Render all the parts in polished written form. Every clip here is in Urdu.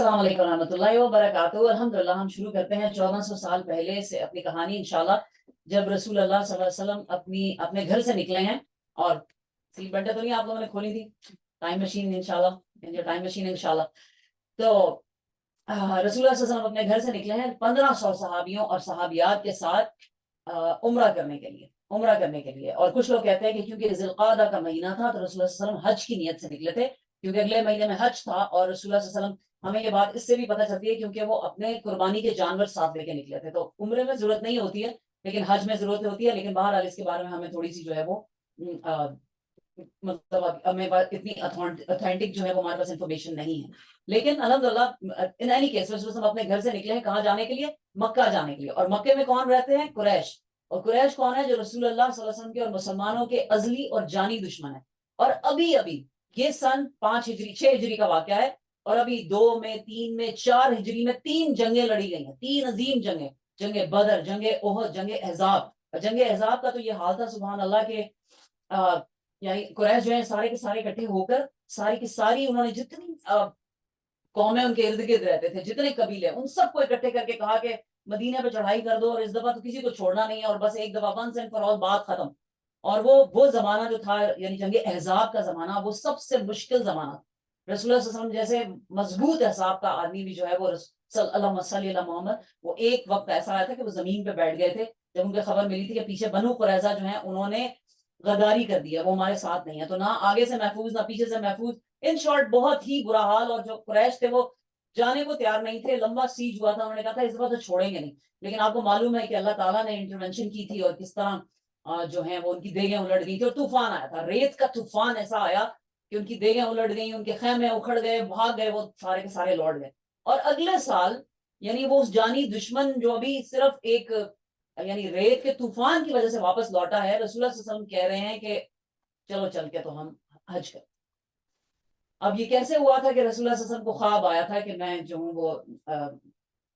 السلام علیکم ورحمۃ اللہ وبرکاتہ۔ الحمدللہ ہم شروع کرتے ہیں 1400 سال پہلے سے اپنی کہانی انشاءاللہ، جب رسول اللہ صلی اللہ علیہ وسلم اپنے گھر سے نکلے ہیں۔ اور سیٹ بیلٹیں تو نہیں آپ لوگوں نے کھولی تھی؟ ٹائم مشین انشاءاللہ، ٹائم مشین انشاءاللہ۔ تو رسول اللہ صلی اللہ علیہ وسلم اپنے گھر سے نکلے ہیں 1500 صحابیوں اور صحابیات کے ساتھ عمرہ کرنے کے لیے اور کچھ لوگ کہتے ہیں کہ کیونکہ ذی القعدہ کا مہینہ تھا تو رسول اللہ صلی اللہ علیہ وسلم حج کی نیت سے نکلے تھے، کیونکہ اگلے مہینے میں حج تھا۔ اور رسول اللہ صلی اللہ علیہ وسلم، ہمیں یہ بات اس سے بھی پتہ چلتی ہے کیونکہ وہ اپنے قربانی کے جانور ساتھ لے کے نکلے تھے۔ تو عمرے میں ضرورت نہیں ہوتی ہے لیکن حج میں ضرورت ہوتی ہے، لیکن بہرحال اس کے بارے میں ہمیں تھوڑی سی جو ہے وہ مطلب ہمیں اتنی اتھینٹک جو ہے وہ ہمارے پاس انفارمیشن نہیں ہے۔ لیکن الحمدللہ ان اینی کیس رسول اللہ اپنے گھر سے نکلے ہیں کہاں جانے کے لیے؟ مکہ جانے کے لیے۔ اور مکے میں کون رہتے ہیں؟ قریش۔ اور قریش کون ہے؟ جو رسول اللہ صلی اللہ علیہ وسلم کے اور مسلمانوں کے ازلی اور جانی دشمن ہے۔ اور ابھی یہ سن 5 ہجری 6 ہجری کا واقعہ ہے، اور ابھی 2 میں 3 میں 4 ہجری میں 3 جنگیں لڑی گئی ہیں، 3 عظیم جنگیں، جنگ بدر، جنگ احد، جنگ احزاب۔ اور جنگ احزاب کا تو یہ حال تھا سبحان اللہ کے یعنی قریش جو ہے سارے کے سارے اکٹھے ہو کر ساری کی ساری انہوں نے جتنی قومیں ان کے ارد گرد رہتے تھے، جتنے قبیلے، ان سب کو اکٹھے کر کے کہا کہ مدینے پہ چڑھائی کر دو اور اس دفعہ تو کسی کو چھوڑنا نہیں ہے، اور بس ایک دفعہ ونس اینڈ فار آل بات ختم۔ اور وہ زمانہ جو تھا یعنی جنگ احزاب کا زمانہ، وہ سب سے مشکل زمانہ۔ رسول اللہ صلی اللہ علیہ وسلم جیسے مضبوط احساب کا آدمی بھی جو ہے وہ صلی اللہ علیہ محمد، وہ ایک وقت ایسا آیا تھا کہ وہ زمین پہ بیٹھ گئے تھے جب ان کو خبر ملی تھی کہ پیچھے بنو قریظہ جو ہیں انہوں نے غداری کر دی ہے، وہ ہمارے ساتھ نہیں ہے، تو نہ آگے سے محفوظ نہ پیچھے سے محفوظ۔ ان شارٹ بہت ہی برا حال، اور جو قریش تھے وہ جانے کو تیار نہیں تھے، لمبا سیج ہوا تھا، انہوں نے کہا تھا اس دفعہ تو چھوڑیں گے نہیں۔ لیکن آپ کو معلوم ہے کہ اللہ تعالیٰ نے انٹرونشن کی تھی اور کس طرح جو ہیں وہ ان کی دیگیں الٹ گئی تھی، اور طوفان آیا تھا، ریت کا طوفان ایسا آیا کہ ان کی دیگیں الٹ گئیں، ان کے خیمے اکھڑ گئے، بھاگ گئے، وہ سارے کے سارے لوٹ گئے۔ اور اگلے سال یعنی وہ اس جانی دشمن جو ابھی صرف ایک یعنی ریت کے طوفان کی وجہ سے واپس لوٹا ہے، رسول اللہ صلی اللہ علیہ وسلم کہہ رہے ہیں کہ چلو چل کے تو ہم حج کریں۔ اب یہ کیسے ہوا تھا کہ رسول اللہ صلی اللہ علیہ وسلم کو خواب آیا تھا کہ میں جو ہوں وہ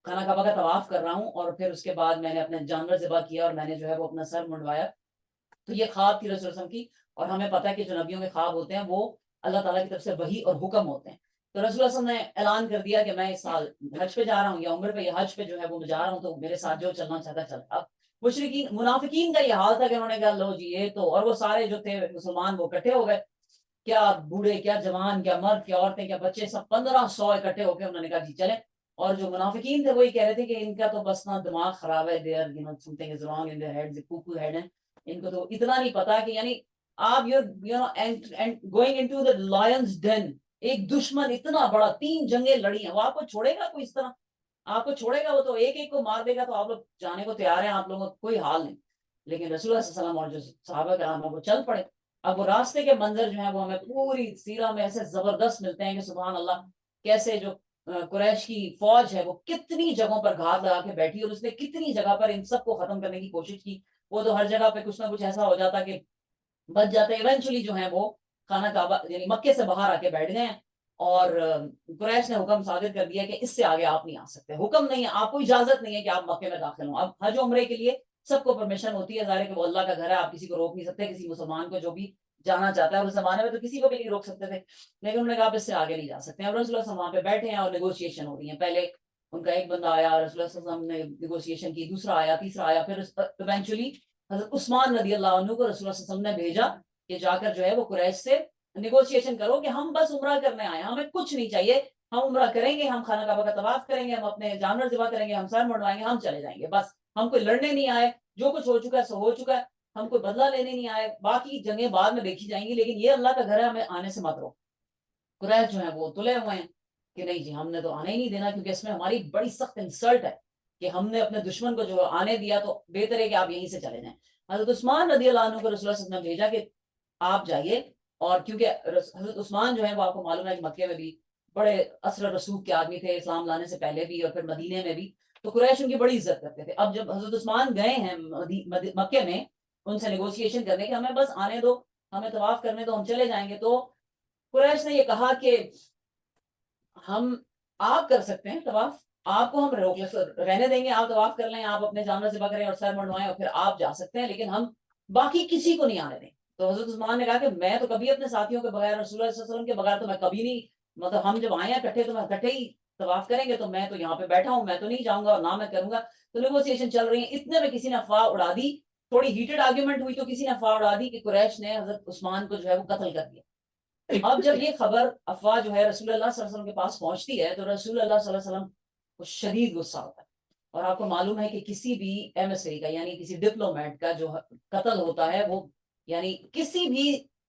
خانہ کعبہ کا طواف کر رہا ہوں، اور پھر اس کے بعد میں نے اپنے جانور ذبح کیا اور میں نے جو ہے وہ اپنا سر منڈوایا۔ تو یہ خواب تھی رسول اللہ صلی اللہ علیہ وسلم کی، اور ہمیں پتہ ہے کہ جو نبیوں کے خواب ہوتے ہیں وہ اللہ تعالیٰ کی طرف سے وحی اور حکم ہوتے ہیں۔ تو رسول اللہ صلی اللہ علیہ وسلم نے اعلان کر دیا کہ میں اس سال حج پہ جا رہا ہوں، یا عمر پہ یا حج پہ جو ہے وہ میں جا رہا ہوں، تو میرے ساتھ جو چلنا چاہتا چل۔ اب مشرکین منافقین کا یہ حال تھا کہ انہوں نے کہا لو جی یہ تو، اور وہ سارے جو تھے مسلمان وہ اکٹھے ہو گئے، کیا بوڑھے، کیا جوان، کیا مرد، کیا عورتیں، کیا بچے، سب 1500 اکٹھے ہو کے انہوں نے کہا جی چلیں۔ اور جو منافقین تھے وہی کہہ رہے تھے کہ ان کا تو بس نا دماغ خراب ہے، they are something is wrong in their heads, cuckoo head ہیں، ان کو تو اتنا نہیں پتا کہ یعنی آپ گوئنگ انٹو دی لائنز ڈین، ایک دشمن اتنا بڑا، 3 جنگیں لڑی ہیں، وہ آپ کو چھوڑے گا کوئی اس طرح؟ آپ کو چھوڑے گا؟ وہ تو ایک ایک کو مار دے گا، تو آپ لوگ جانے کو تیار ہیں، آپ لوگوں کو کوئی حال نہیں۔ لیکن رسول اللہ صلی اللہ علیہ وسلم اور جو صحابہ کرام ہیں وہ چل پڑے۔ اب وہ راستے کے منظر جو ہیں وہ ہمیں پوری سیرہ میں ایسے زبردست ملتے ہیں کہ سبحان اللہ، کیسے جو قریش کی فوج ہے وہ کتنی جگہوں پر گھات لگا کے بیٹھی، اور اس نے کتنی جگہ پر ان سب کو ختم کرنے کی کوشش کی۔ وہ تو ہر جگہ پہ کچھ نہ کچھ ایسا ہو جاتا کہ بچ جاتے، ایونچولی جو ہیں وہ خانہ کعبہ یعنی مکے سے باہر آ کے بیٹھ گئے ہیں، اور قریش نے حکم صادر کر دیا کہ اس سے آگے آپ نہیں آ سکتے، حکم نہیں ہے، آپ کو اجازت نہیں ہے کہ آپ مکے میں داخل ہوں۔ اب حج عمرے کے لیے سب کو پرمیشن ہوتی ہے، ظاہر ہے کہ وہ اللہ کا گھر ہے، آپ کسی کو روک نہیں سکتے، کسی مسلمان کو جو بھی جانا چاہتا ہے، اس زمانے میں تو کسی کو بھی نہیں روک سکتے تھے، لیکن انہوں نے کہا آپ اس سے آگے نہیں جا سکتے ہیں۔ اور رسول اللہ صلی اللہ علیہ وسلم وہاں پہ بیٹھے ہیں اور نیگوشیشن ہو رہی ہیں، پہلے ان کا ایک بندہ آیا، رسول اللہ صلی اللہ علیہ وسلم نے نیگوشیشن کی، دوسرا آیا، تیسرا آیا، پھر ایونچولی حضرت عثمان رضی اللہ عنہ کو رسول اللہ صلی اللہ علیہ وسلم نے بھیجا کہ جا کر جو ہے وہ قریش سے نیگوشیشن کرو کہ ہم بس عمرہ کرنے آئے ہیں، ہمیں کچھ نہیں چاہیے، ہم عمرہ کریں گے، ہم خانہ کعبہ کا طواف کریں گے، ہم اپنے جانور ذبح کریں گے، ہم سر منڈوائیں گے، ہم چلے جائیں گے، بس ہم کوئی لڑنے نہیں آئے، جو کچھ ہو چکا ہے سو ہو چکا ہے، ہم کوئی بدلہ لینے نہیں آئے، باقی جنگیں بعد میں دیکھی جائیں گی، لیکن یہ اللہ کا گھر ہے، ہمیں آنے سے مت روکو۔ قریش جو ہیں وہ تلے ہوئے ہیں کہ نہیں جی ہم نے تو آنے ہی نہیں دینا، کیونکہ اس میں ہماری بڑی سخت انسلٹ ہے کہ ہم نے اپنے دشمن کو جو آنے دیا، تو بہتر ہے کہ آپ یہیں سے چلے جائیں۔ حضرت عثمان رضی اللہ عنہ کو رسول اللہ صلی اللہ علیہ وسلم نے بھیجا کہ آپ جائیے، اور کیونکہ حضرت عثمان جو ہے وہ آپ کو معلوم ہے کہ مکے میں بھی بڑے اثر رسوخ کے آدمی تھے، اسلام لانے سے پہلے بھی اور پھر مدینے میں بھی، تو قریش ان کی بڑی عزت کرتے تھے۔ اب جب حضرت عثمان گئے ہیں مکے میں ان سے نیگوشیشن کرنے کہ ہمیں بس آنے دو، ہمیں طواف کرنے دو، ہم چلے جائیں گے، تو قریش نے یہ کہا کہ ہم آپ کر سکتے ہیں طواف، آپ کو ہم رہنے دیں گے، آپ طواف کر لیں، آپ اپنے جانور ذبح کریں اور سر منڈوائیں، اور پھر آپ جا سکتے ہیں، لیکن ہم باقی کسی کو نہیں آنے دیں۔ تو حضرت عثمان نے کہا کہ میں تو کبھی اپنے ساتھیوں کے بغیر، رسول اللہ صلی اللہ علیہ وسلم کے بغیر تو میں کبھی نہیں، مطلب ہم جب آئے ہیں اکٹھے تو میں اکٹھے ہی طواف کریں گے تو میں تو یہاں پہ بیٹھا ہوں, میں تو نہیں جاؤں گا اور نہ میں کروں گا. تو نیگوسیشن چل رہی ہیں, اتنے میں کسی نے افواہ اڑا دی, تھوڑی ہیٹڈ آرگیومنٹ ہوئی تو کسی نے افواہ اڑا دی کہ قریش نے حضرت عثمان کو جو ہے وہ قتل کر دیا. اب جب یہ خبر افواہ جو ہے رسول اللہ صلی اللہ علیہ وسلم کے پاس پہنچتی ہے تو رسول اللہ صلی اللہ علیہ وسلم کو شدید غصہ ہوتا ہے. اور آپ کو معلوم ہے کہ کسی بھی ایمسری کا یعنی کسی ڈپلومیٹ کا جو قتل ہوتا ہے وہ یعنی کسی بھی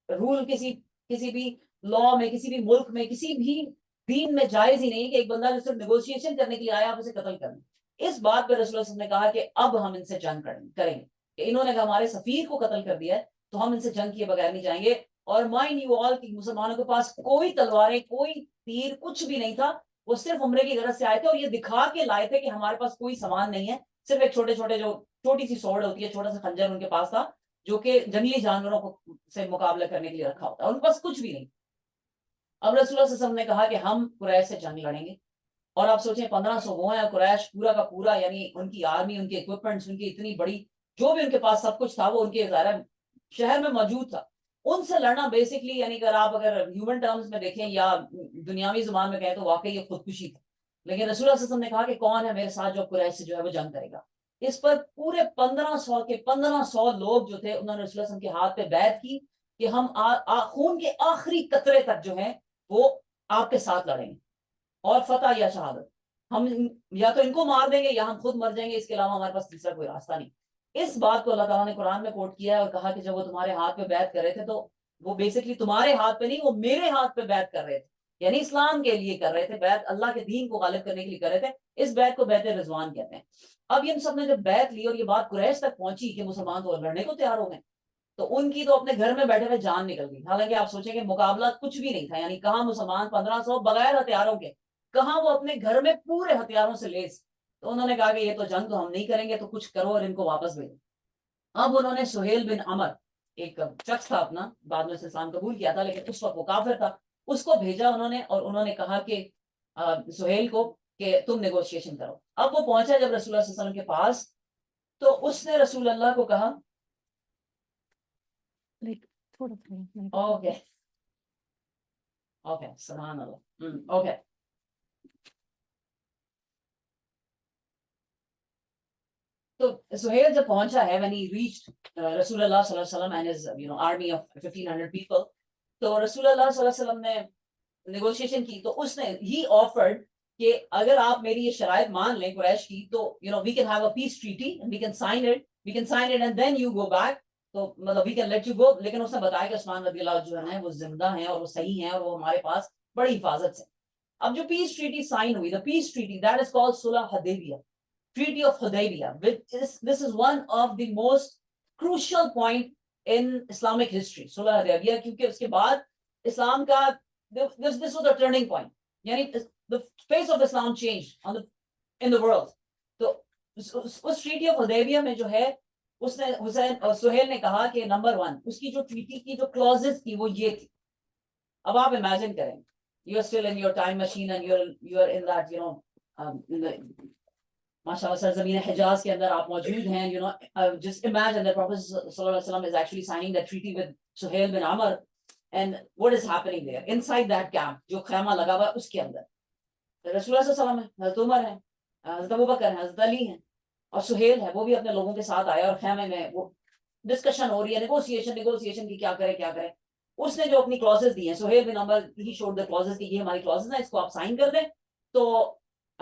رول, کسی بھی لا میں, کسی بھی ملک میں, کسی بھی دین میں جائز ہی نہیں کہ ایک بندہ جو صرف نیگوشیشن کرنے کے لیے آیا آپ اسے قتل کریں. اس بات پہ رسول اللہ صلی اللہ علیہ وسلم نے کہا کہ اب ہم ان سے جنگ کریں گے, کہ انہوں نے کہا ہمارے سفیر کو قتل کر دیا ہے تو ہم ان سے جنگ کیے بغیر نہیں جائیں گے. اور مائنڈ یو آل کہ مسلمانوں کے پاس کوئی تلواریں, کوئی تیر, کچھ بھی نہیں تھا. وہ صرف عمرے کی غرض سے آئے تھے اور یہ دکھا کے لائے تھے کہ ہمارے پاس کوئی سامان نہیں ہے, صرف ایک چھوٹی سی سوڑ ہوتی ہے, چھوٹا سا خنجر ان کے پاس تھا جو کہ جنگلی جانوروں کو سے مقابلہ کرنے کے لیے رکھا ہوتا ہے, ان کے پاس کچھ بھی نہیں. اب رسول اللہ صلی اللہ علیہ وسلم نے کہا کہ ہم قریش سے جنگ لڑیں گے. اور آپ سوچیں 1500 وہ ہیں قریش پورا کا پورا, یعنی ان کی آرمی, ان کے اکوپمنٹس, ان کی اتنی بڑی, جو بھی ان کے پاس سب کچھ تھا وہ ان کے ظاہر شہر میں موجود تھا. ان سے لڑنا بیسکلی یعنی اگر ہیومن ٹرمز میں دیکھیں یا دنیاوی زبان میں کہیں تو واقعی یہ خودکشی تھی. لیکن رسول اللہ صلی اللہ علیہ وسلم نے کہا کہ کون ہے میرے ساتھ جو قریش سے جو ہے وہ جنگ کرے گا. اس پر پورے 1500 لوگ جو تھے انہوں نے رسول اللہ صلی اللہ علیہ وسلم کے ہاتھ پہ بیعت کی کہ ہم خون کے آخری قطرے تک جو ہیں وہ آپ کے ساتھ لڑیں گے, اور فتح یا شہادت, ہم یا تو ان کو مار دیں گے یا ہم خود مر جائیں گے, اس کے علاوہ ہمارے پاس تیسرا کوئی راستہ نہیں. اس بات کو اللہ تعالیٰ نے قرآن میں کوٹ کیا ہے اور کہا کہ جب وہ تمہارے ہاتھ پہ بیعت کر رہے تھے تو وہ بیسکلی تمہارے ہاتھ پہ نہیں, وہ میرے ہاتھ پہ بیعت کر رہے تھے, یعنی اسلام کے لیے کر رہے تھے بیعت, اللہ کے دین کو غالب کرنے کے لیے کر رہے تھے. اس بیعت کو بیعت رضوان کہتے ہیں. اب ان سب نے جب بیعت لی اور یہ بات قریش تک پہنچی کہ مسلمان تو لڑنے کو تیار ہو گئے, تو ان کی تو اپنے گھر میں بیٹھے ہوئے جان نکل گئی. حالانکہ آپ سوچیں کہ مقابلہ کچھ بھی نہیں تھا, یعنی کہاں مسلمان 1500 بغیر ہتھیاروں کے, کہاں وہ اپنے گھر میں پورے ہتھیاروں سے لیس. تو انہوں نے کہا کہ یہ تو جنگ تو ہم نہیں کریں گے, تو کچھ کرو اور ان کو واپس بھیجو. اب انہوں نے سہیل بن عمر, ایک شخص تھا اپنا, بعد میں اسلام قبول کیا تھا لیکن اس وقت وہ کافر تھا, اس کو بھیجا انہوں نے, اور انہوں نے کہا کہ سہیل کو کہ تم نیگوشیشن کرو. اب وہ پہنچا جب رسول اللہ صلی اللہ علیہ وسلم کے پاس, تو اس نے رسول اللہ کو کہا اوکے اوکے سبحان اللہ اوکے. تو سہیل جب پہنچا ہے when he reached رسول اللہ صلی اللہ علیہ وسلم and his army of 1500 people, تو رسول اللہ صلی اللہ علیہ وسلم نے نیگوشیشن کی. تو اس نے he offered کہ اگر آپ میری یہ شرائط مان لیں قریش کی تو we can have a peace treaty and we can sign it and then you go back, تو مطلب we can let you go. لیکن اس نے بتایا کہ عثمان رضی اللہ جو ہے وہ زندہ ہیں اور وہ صحیح ہیں اور وہ ہمارے پاس بڑی حفاظت سے. اب جو پیس ٹریٹی سائن ہوئی, the peace treaty that is called صلح حدیبیہ, Treaty of Hudaybiyah. This is one of the most crucial point in Islamic history. صلح حدیبیہ, کیونکہ اس کے بعد اسلام کا this was a turning point. یعنی the face of Islam changed in the world. تو اس ٹریٹی آف حدیبیہ میں جو ہے اس نے حسین اور سہیل نے کہا کہ نمبر 1 اس کی جو ٹریٹی کی جو کلوزز تھی وہ یہ تھی. اب آپ امیجن کریں, you are still in your time machine and you are in that in the ماشاء اللہ سرزمین حجاز کے اندر آپ موجود ہیں. just imagine that Prophet صلی اللہ علیہ وسلم is actually signing that treaty with Suhail bin Amr, and what is happening there inside that camp, جو خیمہ لگا ہوا ہے اس کے اندر رسول اللہ صلی اللہ علیہ وسلم ہے, حضرت عمر ہے, حضرت ابوبکر ہے, حضرت علی ہیں, اور سہیل ہے, وہ بھی اپنے لوگوں کے ساتھ آیا, اور خیمے میں وہ ڈسکشن ہو رہی ہے, نیگوسیشن کی کیا کرے. اس نے جو اپنی کلوزز دی ہیں, سہیل بن عمر ہی شوڈ دا کلوزز کہ یہ ہماری کلوزز ہیں, اس کو آپ سائن کر دیں تو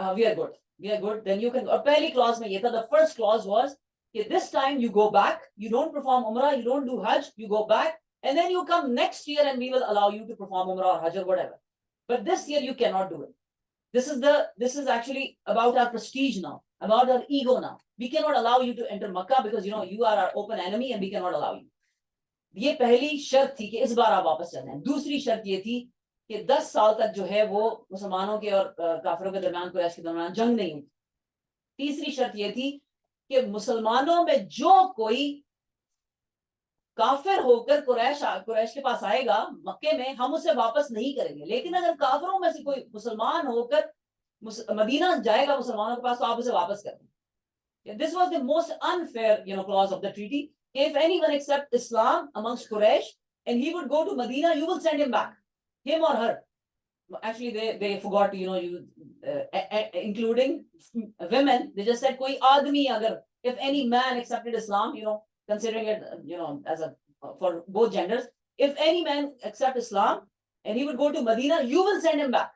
we are good, then you can. اور پہلی کلوز میں یہ تھا, the first clause was کہ this time you go back, you don't perform umrah, you don't do hajj, you go back and then you come next year and we will allow you to perform umrah or hajj or whatever, but this year you cannot do it. This is actually about our prestige now, about our ego now. We cannot allow you to enter Makkah because you are our open enemy and we cannot allow you. یہ پہلی شرط تھی کہ اس بار آپ واپس چل جائیں. دوسری شرط یہ تھی کہ 10 سال تک جو ہے وہ مسلمانوں کے اور کافروں کے درمیان, قریش کے درمیان جنگ نہیں ہوئی. تیسری شرط یہ تھی کہ مسلمانوں میں جو کوئی کافر ہو کر قریش کے پاس آئے گا مکے میں, ہم اسے واپس نہیں کریں گے, لیکن اگر کافروں میں سے کوئی مسلمان ہو کر مدینہ جائے گا مسلمانوں کے پاس تو آپ اسے واپس کر دیں. This was the most unfair clause of the treaty. If anyone accept Islam amongst Quraysh and he would go to Medina, you will send him back, him or her. actually they forgot, you know, including women, they just said koi aadmi agar, if any man accepted Islam, you know, considering it, you know, as a for both genders, if any man accept Islam and he would go to Medina, you will send him back.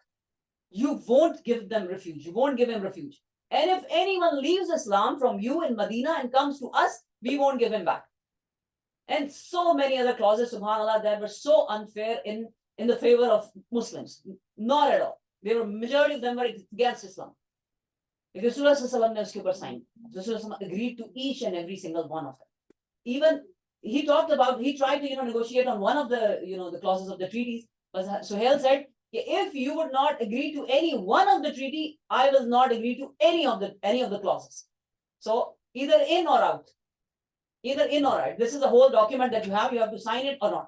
You won't give them refuge, you won't give him refuge. And if anyone leaves Islam from you in Medina and comes to us, we won't give him back. And so many other clauses, subhanallah, that were so unfair in the favor of Muslims. Not at all. They were, majority of them were against Islam. If Rasulullah ne uske upar signed, Rasulullah agreed to each and every single one of them. Even he talked about, he tried to, you know, negotiate on one of the, you know, the clauses of the treaties. But Suhail said, if you would not agree to any one of the treaty, I will not agree to any of the clauses. So either in or out. Either in or out. This is the whole document that you have to sign it or not.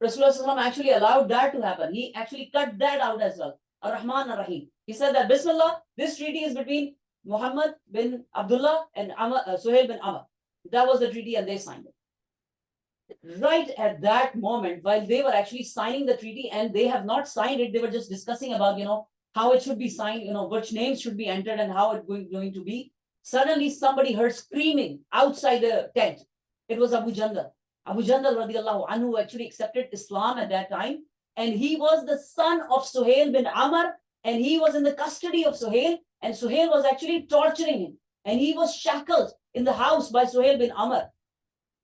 Rasulullah actually allowed that to happen. He actually cut that out as well. Ar-Rahman Ar-Rahim. He said that Bismillah, this treaty is between Muhammad bin Abdullah and Suhail bin Amr. That was the treaty, and they signed it. Right at that moment, while they were actually signing the treaty, and they have not signed it, they were just discussing about, you know, how it should be signed, you know, which names should be entered and how it's going to be. Suddenly somebody heard screaming outside the tent. It was Abu Jandal. Abu Jandal radiallahu anhu actually accepted Islam at that time, and he was the son of Suhail bin Amr, and he was in the custody of Suhail, and Suhail was actually torturing him, and he was shackled in the house by Suhail bin Amr.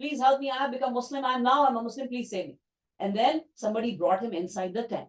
please help me, I have become Muslim, I'm a Muslim, please save me. And then somebody brought him inside the tent.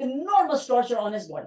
enormous torture on his body.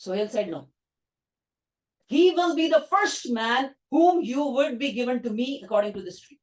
Suhail said no. He will be the first man whom you would be given to me according to this treaty.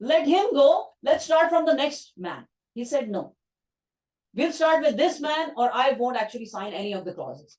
Let him go. Let's start from the next man. He said no. We'll start with this man, or I won't actually sign any of the clauses.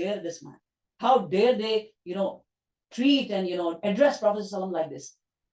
dare this man, how dare they, you know, treat and, you know, address Prophet ﷺ like this.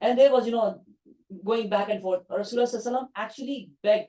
And there was, you know, going back and forth. Rasulullah actually begged.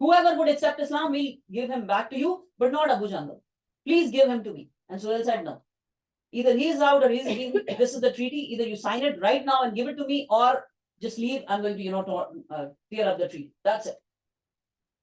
Whoever would accept Islam, we'll give him back to you, but not Abu Jandal. Please give him to me. And Suhail said no. Either he is out or he's in. This is the treaty. Either you sign it right now and give it to me, or just leave. I'm going to, you know, tear up the treaty. That's it.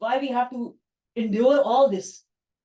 why we have to endure all this.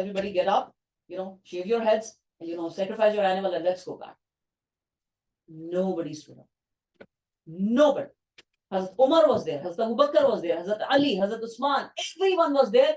everybody get up, you know, shave your heads, and, you know, sacrifice your animal, and let's go back. Nobody stood up. Nobody. Hazrat Umar was there, Hazrat Abu Bakr was there, Hazrat Ali, Hazrat Usman, everyone was there.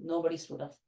Nobody stood up.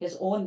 his own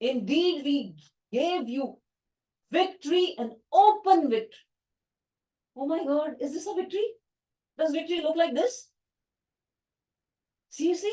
Indeed we gave you victory, and open victory. Oh my God, is this a victory? Does victory look like this? Seriously?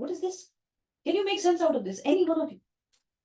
What is this? Can you make sense out of this? Any one of you?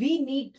We need,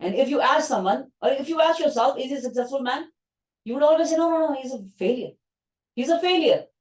And if you ask someone, or if you ask yourself, is he a successful man? You would always say, no, no, no, he's a failure. He's a failure.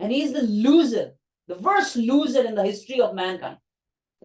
And he is the loser, the worst loser in the history of mankind.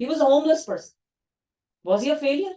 He was a homeless person. Was he a failure?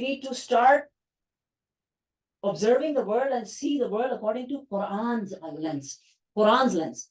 need to start observing the world and see the world according to Quran's lens.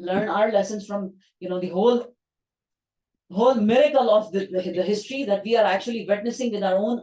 learn our lessons from the whole miracle of the history that we are actually witnessing with our own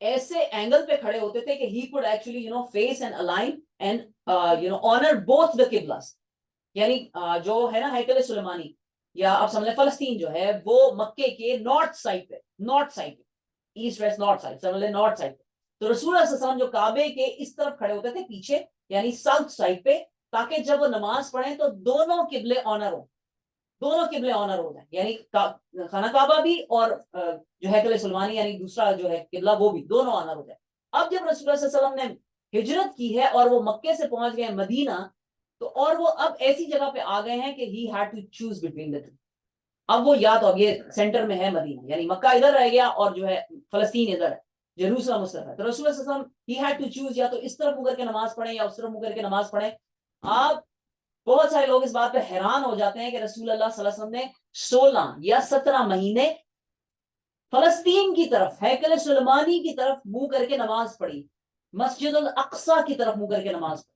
ایسے اینگل پہ کھڑے ہوتے تھے کہ he could actually face and align and honor both the qiblas. یعنی جو ہے نا ہیکل سلیمانی یا آپ سمجھ لیں فلسطین جو ہے وہ مکے کے نارتھ سائڈ پہ ایسٹ ویسٹ نارتھ سائڈ سمجھ لیں نارتھ سائڈ پہ. تو رسول اللہ صلی اللہ علیہ وسلم جو کعبے کے اس طرف کھڑے ہوتے تھے پیچھے یعنی ساؤتھ سائڈ پہ, تاکہ جب وہ نماز پڑھیں تو دونوں قبلے آنر ہو جائیں, یعنی خانہ کعبہ بھی اور جو ہیکل سلیمانی یعنی دوسرا جو ہے قبلہ وہ بھی دونوں آنر ہو جائے. اب جب رسول اللہ صلی اللہ علیہ وسلم نے ہجرت کی ہے اور وہ مکے سے پہنچ گئے مدینہ, تو اور وہ اب ایسی جگہ پہ آ گئے ہیں کہ he had to choose between the two. اب وہ یا تو اب یہ سینٹر میں ہے مدینہ یعنی مکہ ادھر رہ گیا اور جو ہے فلسطین ادھر ہے, یروشلم اس طرف ہے. تو رسول اللہ صلی اللہ علیہ وسلم he had to choose, یا تو اس طرف منہ کر کے نماز پڑھیں یا اس طرف منہ کر کے نماز پڑھیں. آپ بہت سارے لوگ اس بات پہ حیران ہو جاتے ہیں کہ رسول اللہ صلی اللہ علیہ وسلم نے 16 یا 17 مہینے فلسطین کی طرف ہیکل سلیمانی کی طرف منہ کر کے نماز پڑھی, مسجد الاقصی کی طرف منہ کر کے نماز پڑھی,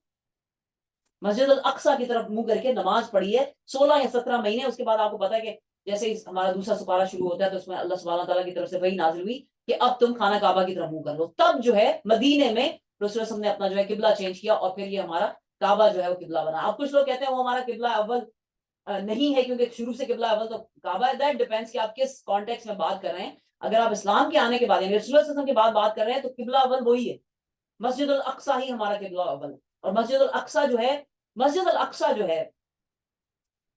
مسجد الاقصی کی طرف منہ کر کے نماز پڑھی ہے 16 یا 17 مہینے. اس کے بعد آپ کو پتا ہے کہ جیسے ہمارا دوسرا سپارہ شروع ہوتا ہے تو اس میں اللہ سبحانہ تعالیٰ کی طرف سے وہی نازل ہوئی کہ اب تم خانہ کعبہ کی طرف منہ کر لو. تب جو ہے مدینے میں رسول اللہ صلی اللہ علیہ وسلم نے اپنا جو ہے قبلہ چینج کیا اور پھر یہ ہمارا کعبہ جو ہے وہ قبلہ بنا. اب کچھ لوگ کہتے ہیں وہ ہمارا قبلہ اول نہیں ہے کیونکہ شروع سے قبلہ اول تو کعبہ ہے. دیٹ ڈیپینڈس کہ آپ کس کانٹیکس میں بات کر رہے ہیں. اگر آپ اسلام کے آنے کے بعد یعنی رسول اللہ صلی اللہ علیہ وسلم کے بعد بات کر رہے ہیں تو قبلہ اول وہی ہے, مسجد الاقصی ہی ہمارا قبلہ اول. اور مسجد الاقصی جو ہے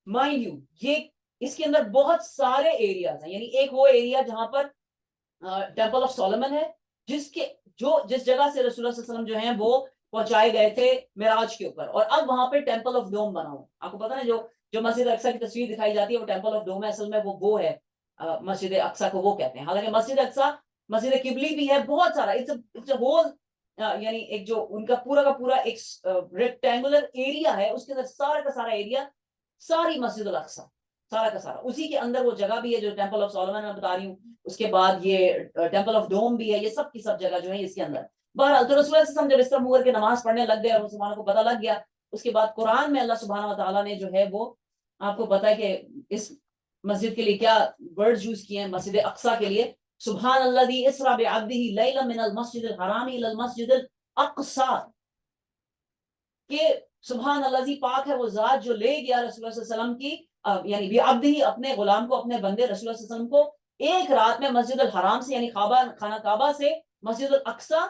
مائنڈ یو یہ اس کے اندر بہت سارے ایریاز ہیں. یعنی ایک وہ ایریا جہاں پر ٹیمپل آف سولومن ہے جس جگہ سے رسول اللہ صلی اللہ علیہ وسلم جو ہیں وہ پہنچائے گئے تھے معراج کے اوپر, اور اب وہاں پہ ٹیمپل آف ڈوم بنا ہوا. آپ کو پتا نا جو مسجد اقصی کی تصویر دکھائی جاتی ہے وہ ٹیمپل آف ڈوم ہے, اصل میں وہ ہے مسجد اقصی کو وہ کہتے ہیں. حالانکہ مسجد اقصی مسجد قبلی بھی ہے, بہت سارا اٹس ہول یعنی ایک جو ان کا پورا ایک ریکٹینگولر ایریا ہے, اس کے اندر سارا کا سارا ایریا ساری مسجد الاقصی سارا کا سارا اسی کے اندر وہ جگہ بھی ہے جو ٹیمپل آف سولومن میں بتا رہی ہوں. اس کے بعد یہ ٹیمپل آف ڈوم بھی ہے, یہ سب کی سب جگہ جو ہے اس کے اندر. بہرحال تو رسول اللہ صلی اللہ علیہ وسلم جب اس طرح منہ کر کے نماز پڑھنے لگ گئے اور مسلمانوں کو پتہ لگ گیا, اس کے بعد قرآن میں اللہ سبحانہ و تعالیٰ نے جو ہے وہ آپ کو پتا ہے کہ اس مسجد کے لیے کیا ورڈز یوز کیے ہیں. مسجد اقصی کے لیے سبحان الذی اسری بعبدہ لیلا من المسجد الحرام الی المسجد الاقصی, کہ سبحان الذی پاک ہے وہ ذات جو لے گیا رسول اللہ صلی اللہ علیہ وسلم کی یعنی بعبدہ اپنے غلام کو اپنے بندے رسول اللہ صلی اللہ علیہ وسلم کو ایک رات میں مسجد الحرام سے یعنی خانہ کعبہ سے مسجد الاقصی,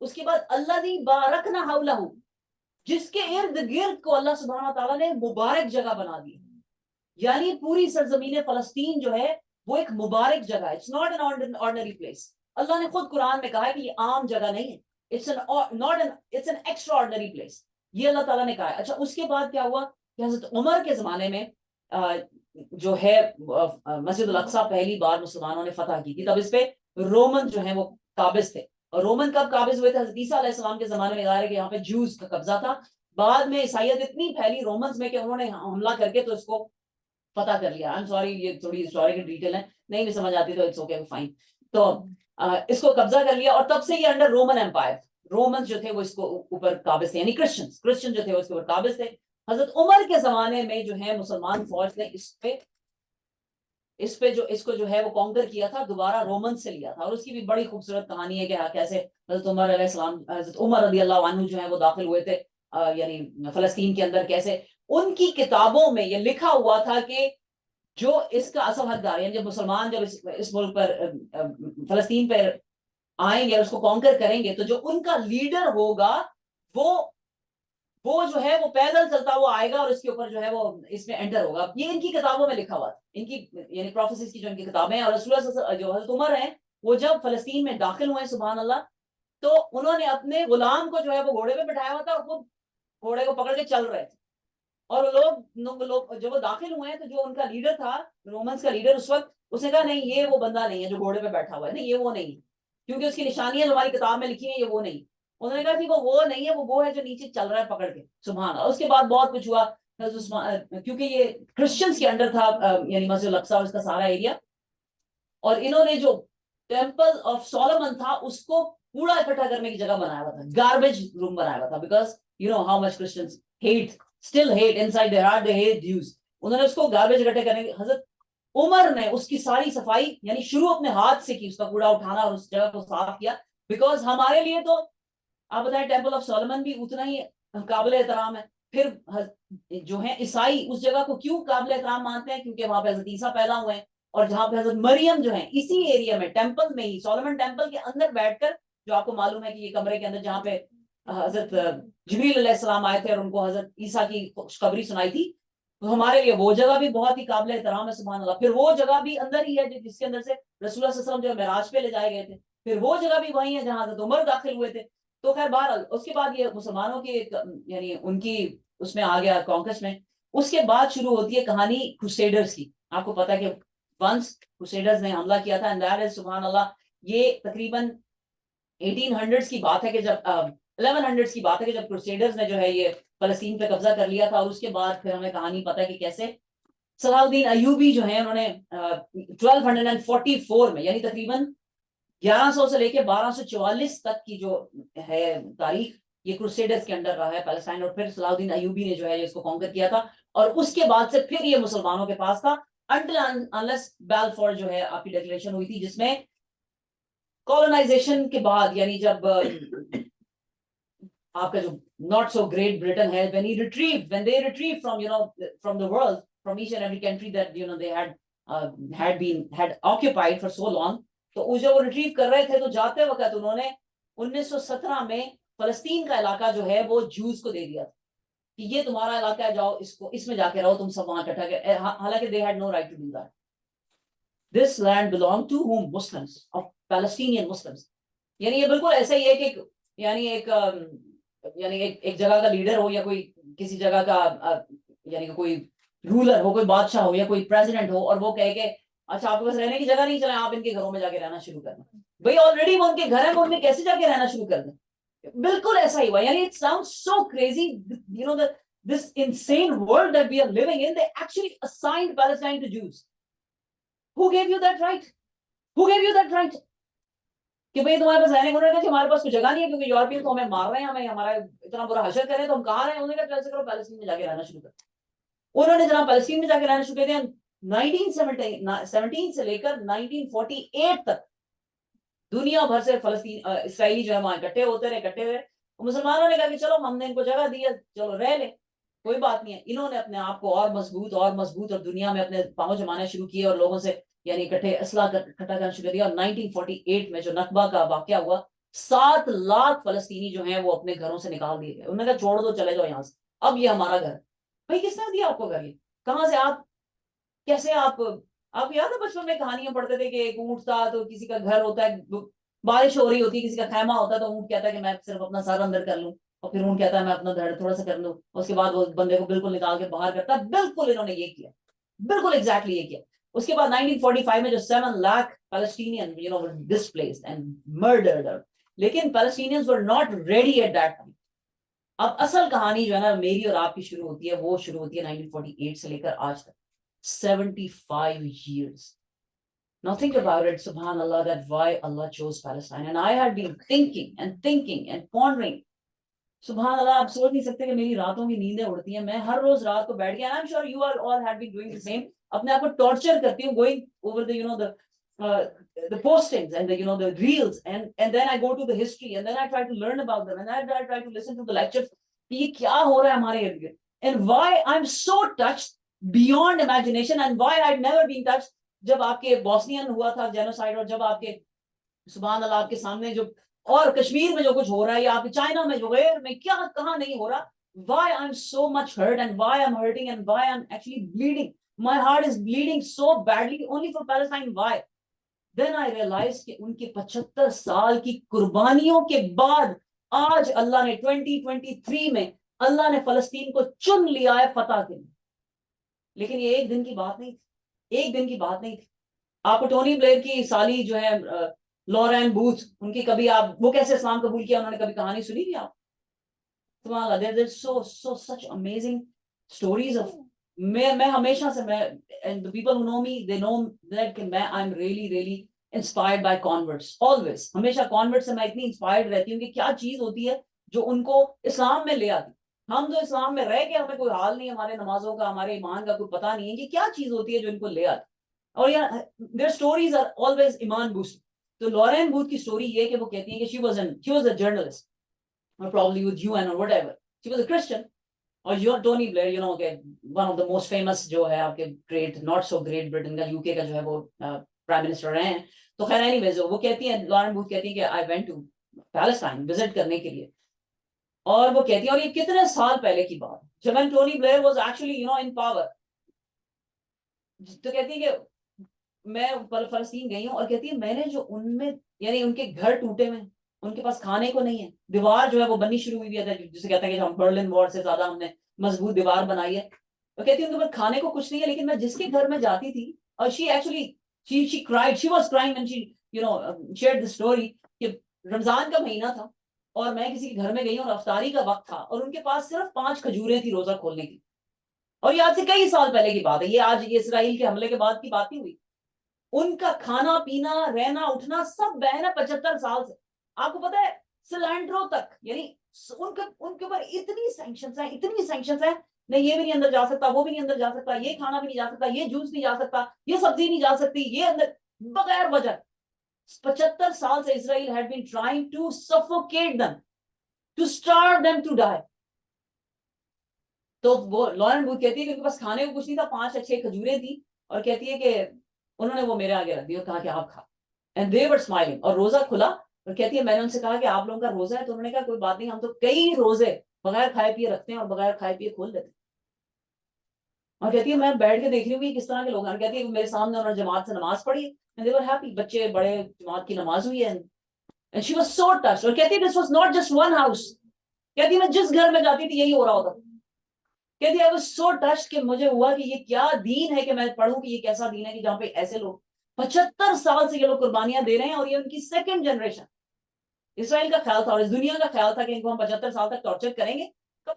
اس کے بعد الذی بارکنا حولہ جس کے ارد گرد کو اللہ سبحانہ تعالیٰ نے مبارک جگہ بنا دی. یعنی پوری سرزمین فلسطین جو ہے وہ ایک مبارک جگہ ہے. It's not an ordinary place. اللہ نے خود قرآن میں کہا ہے کہ یہ عام جگہ نہیں ہے, it's an extraordinary place. یہ اللہ تعالیٰ نے کہا ہے. اچھا اس کے بعد کیا ہوا کہ حضرت عمر کے زمانے میں جو ہے مسجد الاقصی پہلی بار مسلمانوں نے فتح کی تھی. تب اس پہ رومن جو ہیں وہ قابض تھے, اور رومن کب قابض ہوئے تھے؟ حضرت عیسیٰ علیہ السلام کے زمانے میں ظاہر ہے کہ یہاں پہ جوز کا قبضہ تھا. بعد میں عیسائیت اتنی پھیلی رومنز میں کہ انہوں نے حملہ کر کے تو اس کو فتح کر لیا. I'm sorry یہ تھوڑی ہسٹوریکل ڈیٹیل ہے, نہیں بھی سمجھ آتی تو اٹس اوکے فائن. تو اس کو قبضہ کر لیا اور تب سے یہ انڈر رومن ایمپائر. رومنز جو تھے وہ اس کو اوپر قابض تھے, یعنی کرسچن جو تھے وہ اس کے اوپر قابض تھے. حضرت عمر کے زمانے میں جو ہے مسلمان فوج نے اس کو جو ہے وہ کانکر کیا تھا, دوبارہ رومن سے لیا تھا. اور اس کی بھی بڑی خوبصورت کہانی ہے کہ کیسے حضرت عمر علیہ السلام حضرت عمر رضی اللہ عنہ جو ہے وہ داخل ہوئے تھے یعنی فلسطین کے اندر. کیسے ان کی کتابوں میں یہ لکھا ہوا تھا کہ جو اس کا اصل حقدار یعنی جب مسلمان جب اس ملک پر فلسطین پر آئیں گے اور اس کو کانکر کریں گے تو جو ان کا لیڈر ہوگا وہ جو ہے وہ پیدل چلتا ہوا آئے گا اور اس کے اوپر جو ہے وہ اس میں انٹر ہوگا. یہ ان کی کتابوں میں لکھا ہوا تھا, ان کی یعنی پروفیسیز کی جو ان کی کتابیں ہیں. اور رسول اللہ جو حضرت عمر ہیں وہ جب فلسطین میں داخل ہوئے سبحان اللہ, تو انہوں نے اپنے غلام کو جو ہے وہ گھوڑے پہ بٹھایا ہوا تھا اور خود گھوڑے کو پکڑ کے چل رہے تھے. اور لوگ جب وہ داخل ہوئے ہیں تو جو ان کا لیڈر تھا رومنز کا لیڈر اس وقت, اس نے کہا نہیں یہ وہ بندہ نہیں ہے جو گھوڑے پہ بیٹھا ہوا ہے, نہیں یہ وہ نہیں ہے, کیونکہ اس کی نشانیاں جو ہماری کتاب میں لکھی ہیں یہ وہ نہیں. انہوں نے کہا کہ وہ نہیں ہے, وہ ہے جو نیچے چل رہا ہے پکڑ کے سبحان اللہ. اس کے بعد بہت کچھ ہوا کیونکہ یہ کرسچنز کے انڈر تھا یعنی مسجد الاقصی اور اس کا سارا ایریا, اور انہوں نے جو ٹیمپل آف سولومن تھا اس کو کوڑا اکٹھا کرنے کی جگہ بنایا ہوا تھا, گاربیج روم بنایا ہوا تھا, because you know how much Christians still hate inside their heart, they hate Jews. انہوں نے اس کو گاربیج اکٹھے کرنے کی, حضرت عمر نے اس کی ساری صفائی یعنی شروع اپنے ہاتھ سے کی, اس کا کوڑا اٹھانا اور اس جگہ کو صاف کیا بیکاز ہمارے لیے تو آپ بتائیں ٹیمپل آف سولومن بھی اتنا ہی قابل احترام ہے. پھر جو ہیں عیسائی اس جگہ کو کیوں قابل احترام مانتے ہیں؟ کیونکہ وہاں پہ حضرت عیسیٰ پیدا ہوئے ہیں, اور جہاں پہ حضرت مریم جو ہیں اسی ایریا میں ٹیمپل میں ہی, سولومن ٹیمپل کے اندر بیٹھ کر, جو آپ کو معلوم ہے کہ یہ کمرے کے اندر جہاں پہ حضرت جبریل علیہ السلام آئے تھے اور ان کو حضرت عیسیٰ کی خوشخبری سنائی تھی, تو ہمارے لیے وہ جگہ بھی بہت ہی قابل احترام ہے. سبحان اللہ. پھر وہ جگہ بھی اندر ہی ہے جس کے اندر سے رسول اللہ صلی اللہ علیہ وسلم جو معراج پہ لے جائے گئے تھے. پھر وہ جگہ بھی وہی ہے جہاں حضرت عمر داخل ہوئے تھے. تو خیر بہرحال اس کے بعد یہ مسلمانوں کی یعنی ان کی اس میں آ گیا کانکس میں. اس کے بعد شروع ہوتی ہے کہانی کروسیڈرز کی. آپ کو پتا ہے کہ ونس کروسیڈرز نے حملہ کیا تھا, اینڈ دیٹ از سبحان اللہ یہ تقریباً 1800s کی بات ہے کہ جب 1100s کی بات ہے کہ جب کروسیڈرز نے جو ہے یہ فلسطین پہ قبضہ کر لیا تھا. اور اس کے بعد پھر ہمیں کہانی پتا ہے کہ کیسے صلاح الدین ایوبی جو ہیں انہوں نے 1244 میں یعنی تقریباً 1100 سے لے کے 1244 تک کی جو ہے تاریخ یہ کروسیڈرز کے انڈر رہا ہے پیلسٹائن. اور پھر صلاح الدین ایوبی نے جو ہے اس کو کانکر کیا تھا, اور اس کے بعد سے پھر یہ مسلمانوں کے پاس تھا until unless بیلفور جو ہے آپ کی ڈیکلیریشن ہوئی تھی, جس میں کولونائزیشن کے بعد یعنی جب آپ کا جو not so great Britain ہے, when they retrieved from the world, from each and every country that they had occupied for so long, تو جب وہ ریٹریو کر رہے تھے تو جاتے وقت انہوں نے 1917 میں فلسطین کا علاقہ جو ہے وہ جوز کو دے دیا تھا کہ یہ تمہارا علاقہ ہے, جاؤ اس میں جا کے رہو, تم سب وہاں اکٹھا کر. حالانکہ they had no right to do that. This land belonged to whom? Muslims, of Palestinian Muslims. یعنی یہ بالکل ایسا ہی ہے کہ یعنی ایک جگہ کا لیڈر ہو یا کوئی کسی جگہ کا یعنی کہ کوئی رولر ہو, کوئی بادشاہ ہو یا کوئی پریزیڈنٹ ہو, اور وہ کہے کہ اچھا آپ کے پاس رہنے کی جگہ نہیں, چلیں آپ ان کے گھروں میں جا کے رہنا شروع کر دیں. بھائی آلریڈی وہ ان کے گھر ہیں, وہ ان میں کیسے جا کے رہنا شروع کر دیں؟ بالکل ایسا ہی ہوا. یعنی it sounds so crazy, this insane world that we are living in, they actually assigned Palestine to Jews. Who gave you that right? Who gave you that right? کہ بھئی تمہارے پاس رہنے کو نہیں, کہ ہمارے پاس کوئی جگہ نہیں ہے کیونکہ یورپین تو ہمیں مار رہے ہیں, ہمیں ہمارا اتنا برا حشر کر رہے ہیں, تو ہم کہاں رہے ہیں؟ انہوں نے کہا چل سے کرو پیلسٹین میں جا کے رہنا شروع کر. انہوں نے جناب پیلسٹین میں جا کے رہنا شروع کر دیا. 1917 سے لے کر 1948 تک دنیا بھر سے فلسطین اسرائیلی جو ہے وہاں اکٹھے ہوئے. مسلمانوں نے کہا کہ چلو ہم نے ان کو جگہ دی ہے, چلو رہ لیں, کوئی بات نہیں ہے. انہوں نے اپنے آپ کو اور مضبوط اور دنیا میں اپنے پاؤں جمانے شروع کیے اور لوگوں سے یعنی اکٹھے اسلحہ اکٹھا کرنا شروع کر دیا. اور 1948 میں جو نکبہ کا واقعہ ہوا, 7 لاکھ فلسطینی جو ہیں وہ اپنے گھروں سے نکال دیے گئے. انہوں نے کہا چھوڑ دو, چلے جاؤ یہاں سے, اب یہ ہمارا گھر. بھائی کس نے دیا آپ کو گھر؟ یہ کہاں سے آپ کیسے آپ یاد ہے بچپن میں کہانیاں پڑھتے تھے کہ ایک اونٹ تھا تو کسی کا گھر ہوتا ہے, بارش ہو رہی ہوتی ہے, کسی کا خیمہ ہوتا ہے, تو اونٹ کہتا ہے کہ میں صرف اپنا سر اندر کر لوں, اور پھر اونٹ کہتا ہے میں اپنا دھڑ تھوڑا سا کر لوں, اس کے بعد وہ بندے کو بالکل نکال کے باہر کرتا ہے. بالکل انہوں نے یہ کیا, بالکل ایگزیکٹلی یہ کیا. اس کے بعد 1945 میں جو 7 lakh Palestinian were displaced and murdered, لیکن Palestinians were not ready at that time. اب اصل کہانی جو ہے نا میری اور آپ کی شروع ہوتی ہے, وہ شروع ہوتی ہے 1948 سے لے کر آج تک 75 years. Now think about it, subhanallah, that why Allah chose Palestine. And I had been thinking and pondering. subhanallah, آپ سوچ نہیں سکتے کہ میری راتوں کی نیندیں اڑتی ہیں. میں ہر روز رات کو بیٹھ گیا, and I'm sure you all had been doing the same. اپنے آپ کو ٹارچر کرتی ہوں, going over the postings and the reels, and then I go to the history, and then I try to learn about them, and then I try to listen to the lectures. یہ کیا ہو رہا ہے ہمارے ارد گرد, and why I'm so touched beyond imagination, and why I'd never been touched. جب آپ کے بوسنین ہوا تھا جینوسائڈ, اور جب آپ کے سبحان اللہ آپ کے سامنے جو اور کشمیر میں جو کچھ ہو رہا ہے, یا آپ چائنا میں جو غیر میں کیا کہاں نہیں ہو رہا, why I'm so much hurt, and why I'm hurting, and why I'm actually bleeding. My heart is bleeding so badly only for Palestine. Why? Then I realized کہ ان کے 75 سال کی قربانیوں کے بعد آج اللہ نے 2023 میں اللہ نے فلسطین کو چن لیا ہے فتح کے لیے. لیکن یہ ایک دن کی بات نہیں تھی, ایک دن کی بات نہیں تھی. آپ کو ٹونی بلیئر کی سالی جو ہے لورین بوتھ, ان کی کبھی آپ وہ کیسے اسلام قبول کیا, انہوں نے کبھی کہانی سنی تھی آپ؟ سبحان اللہ, there's so such amazing stories of میں ہمیشہ سے and the people who know me, they know that کہ میں I'm really inspired by converts, always. ہمیشہ converts سے میں اتنی inspired رہتی ہوں کہ کیا چیز ہوتی ہے جو ان کو اسلام میں لے آتی. ہم تو اسلام میں رہ کے ہمیں کوئی حال نہیں, ہمارے نمازوں کا, ہمارے ایمان کا کوئی پتہ نہیں ہے کہ کیا چیز ہوتی ہے جو ان کو لے آتی. اور their stories are always ایمان boost. تو لورین بوتھ کی سٹوری یہ کہ وہ کہتی ہیں کہ she was a journalist or probably with UN or whatever, she was a Christian. اور ٹونی بلیئر یو نو کہ one of the most famous جو ہے آپ کے great not so great Britain کا UK کا جو ہے وہ پرائم منسٹر رہے ہیں. تو خیر اینی ویز وہ کہتی ہیں لورین بوتھ کہتی ہیں کہ I went to Palestine visit کرنے کے لیے. اور وہ کہتی ہیں اور یہ کتنے سال پہلے کی بات جب Tony Blair was actually you know in power. تو کہتی ہیں کہ میں فلسطین گئی ہوں اور کہتی ہے میں نے جو ان میں یعنی ان کے گھر ٹوٹے ہوئے ان کے پاس کھانے کو نہیں ہے, دیوار جو ہے وہ بننی شروع ہوئی ہے جسے کہتے ہیں کہ ہم برلن وال سے زیادہ ہم نے مضبوط دیوار بنائی ہے. وہ کہتی ہے ان کے پاس کھانے کو کچھ نہیں ہے لیکن میں جس کے گھر میں جاتی تھی اور she actually she cried, she was crying and she you know shared the story کہ رمضان کا مہینہ تھا اور میں کسی کے گھر میں گئی اور افطاری کا وقت تھا اور ان کے پاس صرف 5 کھجوریں تھی روزہ کھولنے کی. اور یہ آج سے کئی سال پہلے کی بات ہے, یہ آج یہ اسرائیل کے حملے کے بعد کی بات نہیں ہوئی. ان کا کھانا پینا رہنا اٹھنا سب بہن ہے 75 سال سے. آپ کو پتا ہے سلینڈرو تک یعنی ان کے اوپر اتنی سینکشنز ہیں نہیں یہ بھی نہیں اندر جا سکتا, وہ بھی نہیں اندر جا سکتا, یہ کھانا بھی نہیں جا سکتا, یہ جوس نہیں جا سکتا, یہ سبزی نہیں جا سکتی, یہ اندر بغیر وجہ 75 سال سے اسرائیل had been trying to suffocate them, to starve them to die. تو وہ لورین بوتھ کہتی ہے کہ ان کے پاس کھانے کو کچھ نہیں تھا, 5 یا 6 کھجوریں تھی اور کہتی ہے کہ انہوں نے وہ میرے آگے رکھ دی اور کہا کہ آپ کھا. اینڈ دے ور اسمائلنگ, اور روزہ کھلا اور کہتی ہے میں نے ان سے کہا کہ آپ لوگوں کا روزہ ہے, تو انہوں نے کہا کوئی بات نہیں, ہم تو کئی روزے بغیر کھائے پیے رکھتے ہیں اور بغیر کھائے پیے کھول دیتے ہیں. اور کہتی ہے میں بیٹھ کے دیکھ رہی ہوں کہ کس طرح کے لوگ ہیں. کہتی ہے میرے سامنے انہوں نے جماعت سے نماز پڑھی and they were happy, بچے بڑے جماعت کی نماز ہوئی ہے. and she was so touched. اور کہتی ہے this was not just one house, کہتی ہے میں جس گھر میں جاتی تھی یہی ہو رہا ہوتا. کہتی ہے I was so touched کہ مجھے ہوا کہ یہ کیا دین ہے کہ میں پڑھوں کہ یہ کیسا دین ہے کہ جہاں پہ ایسے لوگ 75 سال سے یہ لوگ قربانیاں دے رہے ہیں اور یہ ان کی سیکنڈ جنریشن. اسرائیل کا خیال تھا اور اس دنیا کا خیال تھا کہ ان کو ہم 75 سال تک ٹارچر کریں گے. کب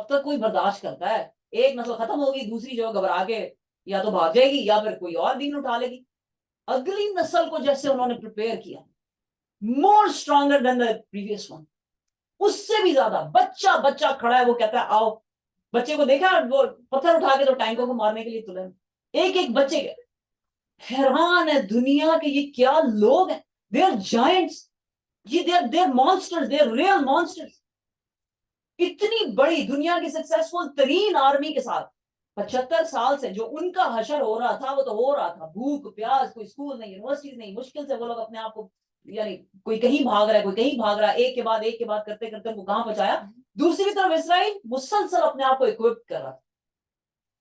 تک کوئی برداشت کرتا ہے. ایک نسل ختم ہوگی, دوسری جو گھبرا کے یا تو بھاگ جائے گی یا پھر کوئی اور دین اٹھا لے گی. اگلی نسل کو جیسے انہوں نے پریپیئر کیا more stronger than the previous one, اس سے بھی زیادہ بچہ کھڑا ہے وہ کہتا ہے آؤ. بچے کو دیکھا وہ پتھر اٹھا کے تو ٹینکوں کو مارنے کے لیے تلے ایک بچے کے. حیران ہے دنیا کے یہ کیا لوگ ہیں. They are giants, they are monsters, they are real monsters. اتنی بڑی دنیا کی سکسیسفل ترین آرمی کے ساتھ 75 سال سے جو ان کا حشر ہو رہا تھا وہ تو ہو رہا تھا. بھوک پیاس, کوئی اسکول نہیں, یونیورسٹیز نہیں, مشکل سے وہ لوگ اپنے آپ کو یعنی کوئی کہیں بھاگ رہا ہے, کوئی کہیں بھاگ رہا ہے, ایک کے بعد کرتے کرتے وہ کہاں پہنچایا. دوسری طرف اسرائیل مسلسل اپنے آپ کو اکوپ کر رہا تھا.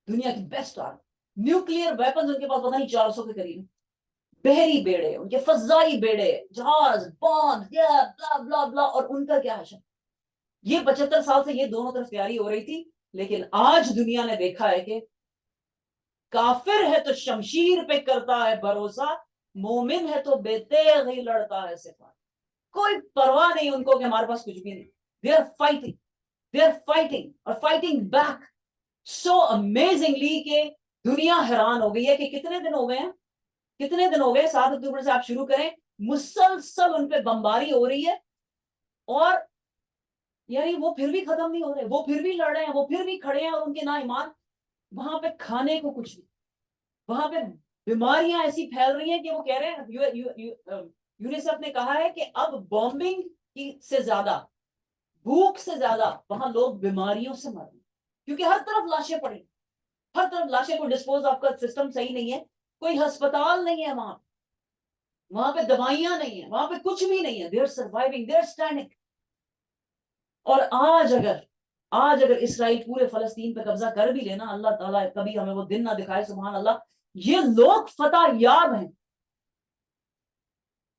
دنیا کی best army, nuclear weapons in کے پاس پتہ نہیں 400 کے قریب, بحری بیڑے, ان کے فضائی بیڑے, جہاز, باند, بلا بلا بلا. اور ان کا کیا حشر. یہ 75 سال سے یہ دونوں طرف تیاری ہو رہی تھی, لیکن آج دنیا نے دیکھا ہے کہ کافر ہے تو شمشیر پہ کرتا ہے بھروسہ, مومن ہے تو بے تیغ ہی لڑتا ہے سپاہ. کوئی پرواہ نہیں ان کو کہ ہمارے پاس کچھ بھی نہیں. they are fighting اور fighting back so amazingly کہ دنیا حیران ہو گئی ہے کہ کتنے دن ہو گئے 7 اکتوبر سے آپ شروع کریں, مسلسل ان پہ بمباری ہو رہی ہے اور یعنی وہ پھر بھی ختم نہیں ہو رہے, وہ پھر بھی لڑ رہے ہیں, وہ پھر بھی کھڑے ہیں اور ان کے نا ایمان. وہاں پہ کھانے کو کچھ نہیں, وہاں پہ بیماریاں ایسی پھیل رہی ہیں کہ وہ کہہ رہے ہیں یونیسیف نے کہا ہے کہ اب بومبنگ سے زیادہ, بھوک سے زیادہ وہاں لوگ بیماریوں سے مر رہے ہیں کیونکہ ہر طرف لاشیں پڑی, ہر طرف لاشیں. کو ڈسپوز آف کا سسٹم صحیح نہیں ہے, کوئی ہسپتال نہیں ہے وہاں پہ دوائیاں نہیں ہیں, وہاں پہ کچھ بھی نہیں ہے. they are surviving, they are standing. اور آج اگر اسرائیل پورے فلسطین پہ قبضہ کر بھی لینا, اللہ تعالیٰ کبھی ہمیں وہ دن نہ دکھائے, سبحان اللہ, یہ لوگ فتح یاب ہیں.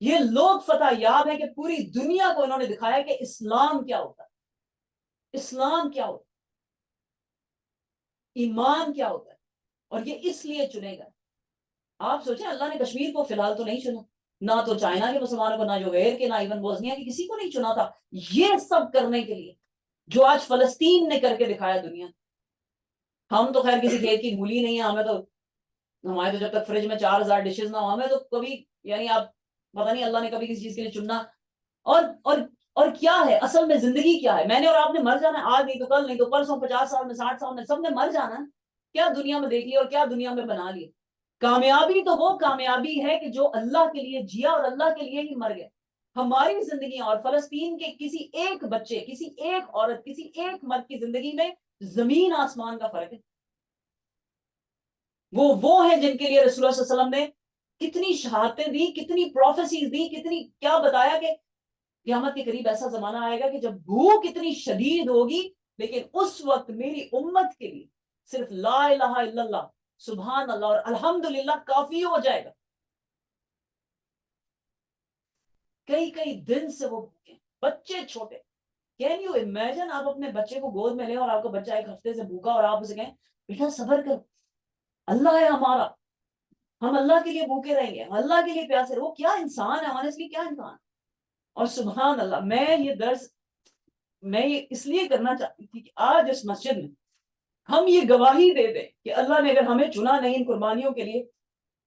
یہ لوگ فتح یاب ہیں کہ پوری دنیا کو انہوں نے دکھایا کہ اسلام کیا ہوتا ہے, اسلام کیا ہوتا ہے, ایمان کیا ہوتا ہے. اور یہ اس لیے چنے گا. آپ سوچیں اللہ نے کشمیر کو فی الحال تو نہیں چنا, نہ تو چائنا کے مسلمانوں کو, نہ جو غیر کے, نہ ایون بوسنیا کے, کسی کو نہیں چنا تھا یہ سب کرنے کے لیے جو آج فلسطین نے کر کے دکھایا دنیا. ہم تو خیر کسی کھیت کی گھولی نہیں ہے, ہمارے تو جب تک فریج میں 4000 ڈشز نہ ہو, ہمیں تو کبھی یعنی آپ پتہ نہیں اللہ نے کبھی کسی چیز کے لیے چننا. اور کیا ہے اصل میں زندگی کیا ہے. میں نے اور آپ نے مر جانا ہے, آج نہیں تو کل, نہیں تو پرسوں, 50 سال میں, 60 سال میں, سب نے مر جانا ہے. کیا دنیا میں دیکھ لیا اور کیا دنیا میں بنا لیا. کامیابی تو وہ کامیابی ہے کہ جو اللہ کے لیے جیا اور اللہ کے لیے ہی مر گیا. ہماری زندگی اور فلسطین کے کسی ایک بچے, کسی ایک عورت, کسی ایک مرد کی زندگی میں زمین آسمان کا فرق ہے. وہ ہیں جن کے لیے رسول اللہ صلی اللہ علیہ وسلم نے کتنی شہادتیں دی, کتنی پروفیسیز دی, کتنی کیا بتایا کہ قیامت کے قریب ایسا زمانہ آئے گا کہ جب بھوک اتنی شدید ہوگی, لیکن اس وقت میری امت کے لیے صرف لا الہ الا اللہ, سبحان اللہ اور الحمدللہ کافی ہو جائے گا. کئی دن سے وہ بچے چھوٹے. کین یو امیجن, آپ اپنے بچے کو گود میں لیں اور آپ کا بچہ ایک ہفتے سے بھوکا اور آپ اسے کہیں بیٹا صبر کر, اللہ ہے ہمارا, ہم اللہ کے لیے بھوکے رہیں گے, ہم اللہ کے لیے پیاسے. وہ کیا انسان ہے, آنیسٹلی کیا انسان. اور سبحان اللہ, میں یہ درس میں یہ اس لیے کرنا چاہتی تھی کہ آج اس مسجد میں ہم یہ گواہی دے دیں کہ اللہ نے اگر ہمیں چنا نہیں ان قربانیوں کے لیے,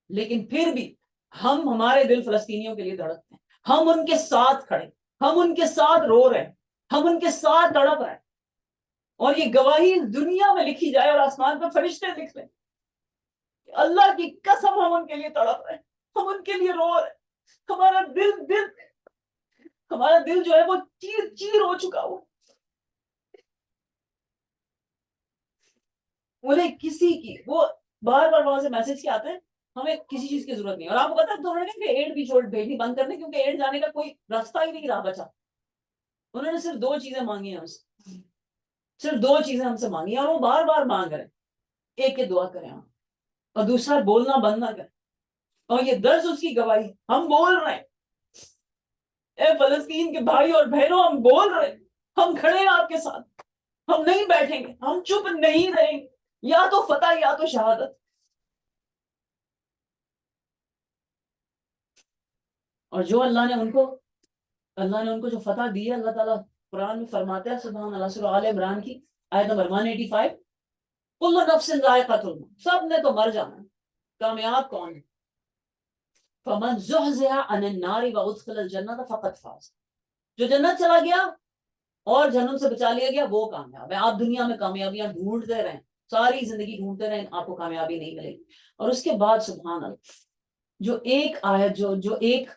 لیکن پھر بھی ہمارے دل فلسطینیوں کے لیے دھڑکتے ہیں, ہم ان کے ساتھ کھڑے, ہم ان کے ساتھ رو رہے ہیں, ہم ان کے ساتھ تڑپ رہے ہیں. اور یہ گواہی دنیا میں لکھی جائے اور آسمان پہ فرشتے لکھ لیں, اللہ کی قسم ہم ان کے لیے تڑپ رہے ہیں, ہم ان کے لیے رو رہے ہیں. ہمارا دل جو ہے وہ چیر چیر ہو چکا ہو. انہیں کسی کی, وہ بار بار وہاں سے میسج کے آتے ہیں, ہمیں کسی چیز کی ضرورت نہیں. اور آپ کو پتا ہے تو انہوں نے کہ ایڈ بھی بھیجنی بند کر دیں, کیونکہ ایڈ جانے کا کوئی راستہ ہی نہیں رہا بچا. انہوں نے صرف 2 چیزیں مانگی ہیں ہم سے, صرف 2 چیزیں ہم سے مانگی ہیں, اور وہ بار بار مانگ رہے ہیں. ایک کہ دعا کریں ہم, اور دوسرا بولنا بند نہ کریں. اور یہ درس اس کی گواہی, ہم بول رہے ہیں اے فلسطین کے بھائی اور بہنوں, ہم بول رہے ہیں, ہم کھڑے ہیں آپ کے ساتھ, ہم نہیں بیٹھیں گے, ہم چپ نہیں رہیں گے, یا تو فتح یا تو شہادت. اور جو اللہ نے ان کو جو فتح دی ہے, اللہ تعالیٰ قرآن میں فرماتا ہے, سبحان اللہ, سورہ آل عمران کی آیت نمبر 185, کل نفس ذائقۃ الموت, سب نے تو مر جانا ہے. کامیاب کون ہے؟ فمن زحزح عن النار وادخل الجنہ فقد فاز, جو جنت چلا گیا اور جہنم سے بچا لیا گیا وہ کامیاب ہے. آپ دنیا میں کامیابیاں ڈھونڈتے رہیں, ساری زندگی ڈھونڈتے رہیں, آپ کو کامیابی نہیں ملے گی. اور اس کے بعد سبحان اللہ, جو ایک آیت, جو ایک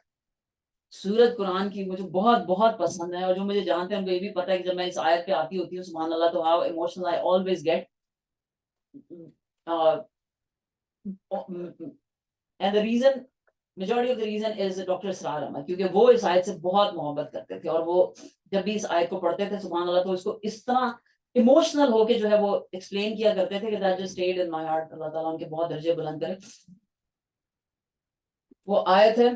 سورت قرآن کی مجھے بہت بہت پسند ہے, اور جو مجھے جانتے ہیں ان کو یہ بھی پتا ہے کہ جب میں اس آیت پہ آتی ہوتی ہوں سبحان اللہ, تو how emotional I always get. And the reason, majority of the reason is doctor Israr Ahmad, کیونکہ وہ اس آیت سے بہت محبت کرتے تھے, اور وہ جب بھی اس آیت کو پڑھتے تھے سبحان اللہ, تو اس کو اس طرح ایموشنل ہو کے جو ہے وہ ایکسپلین کیا کرتے تھے کہ that just stayed in my heart. اللہ تعالیٰ ان کے بہت درجے بلند کرے. وہ آیت ہے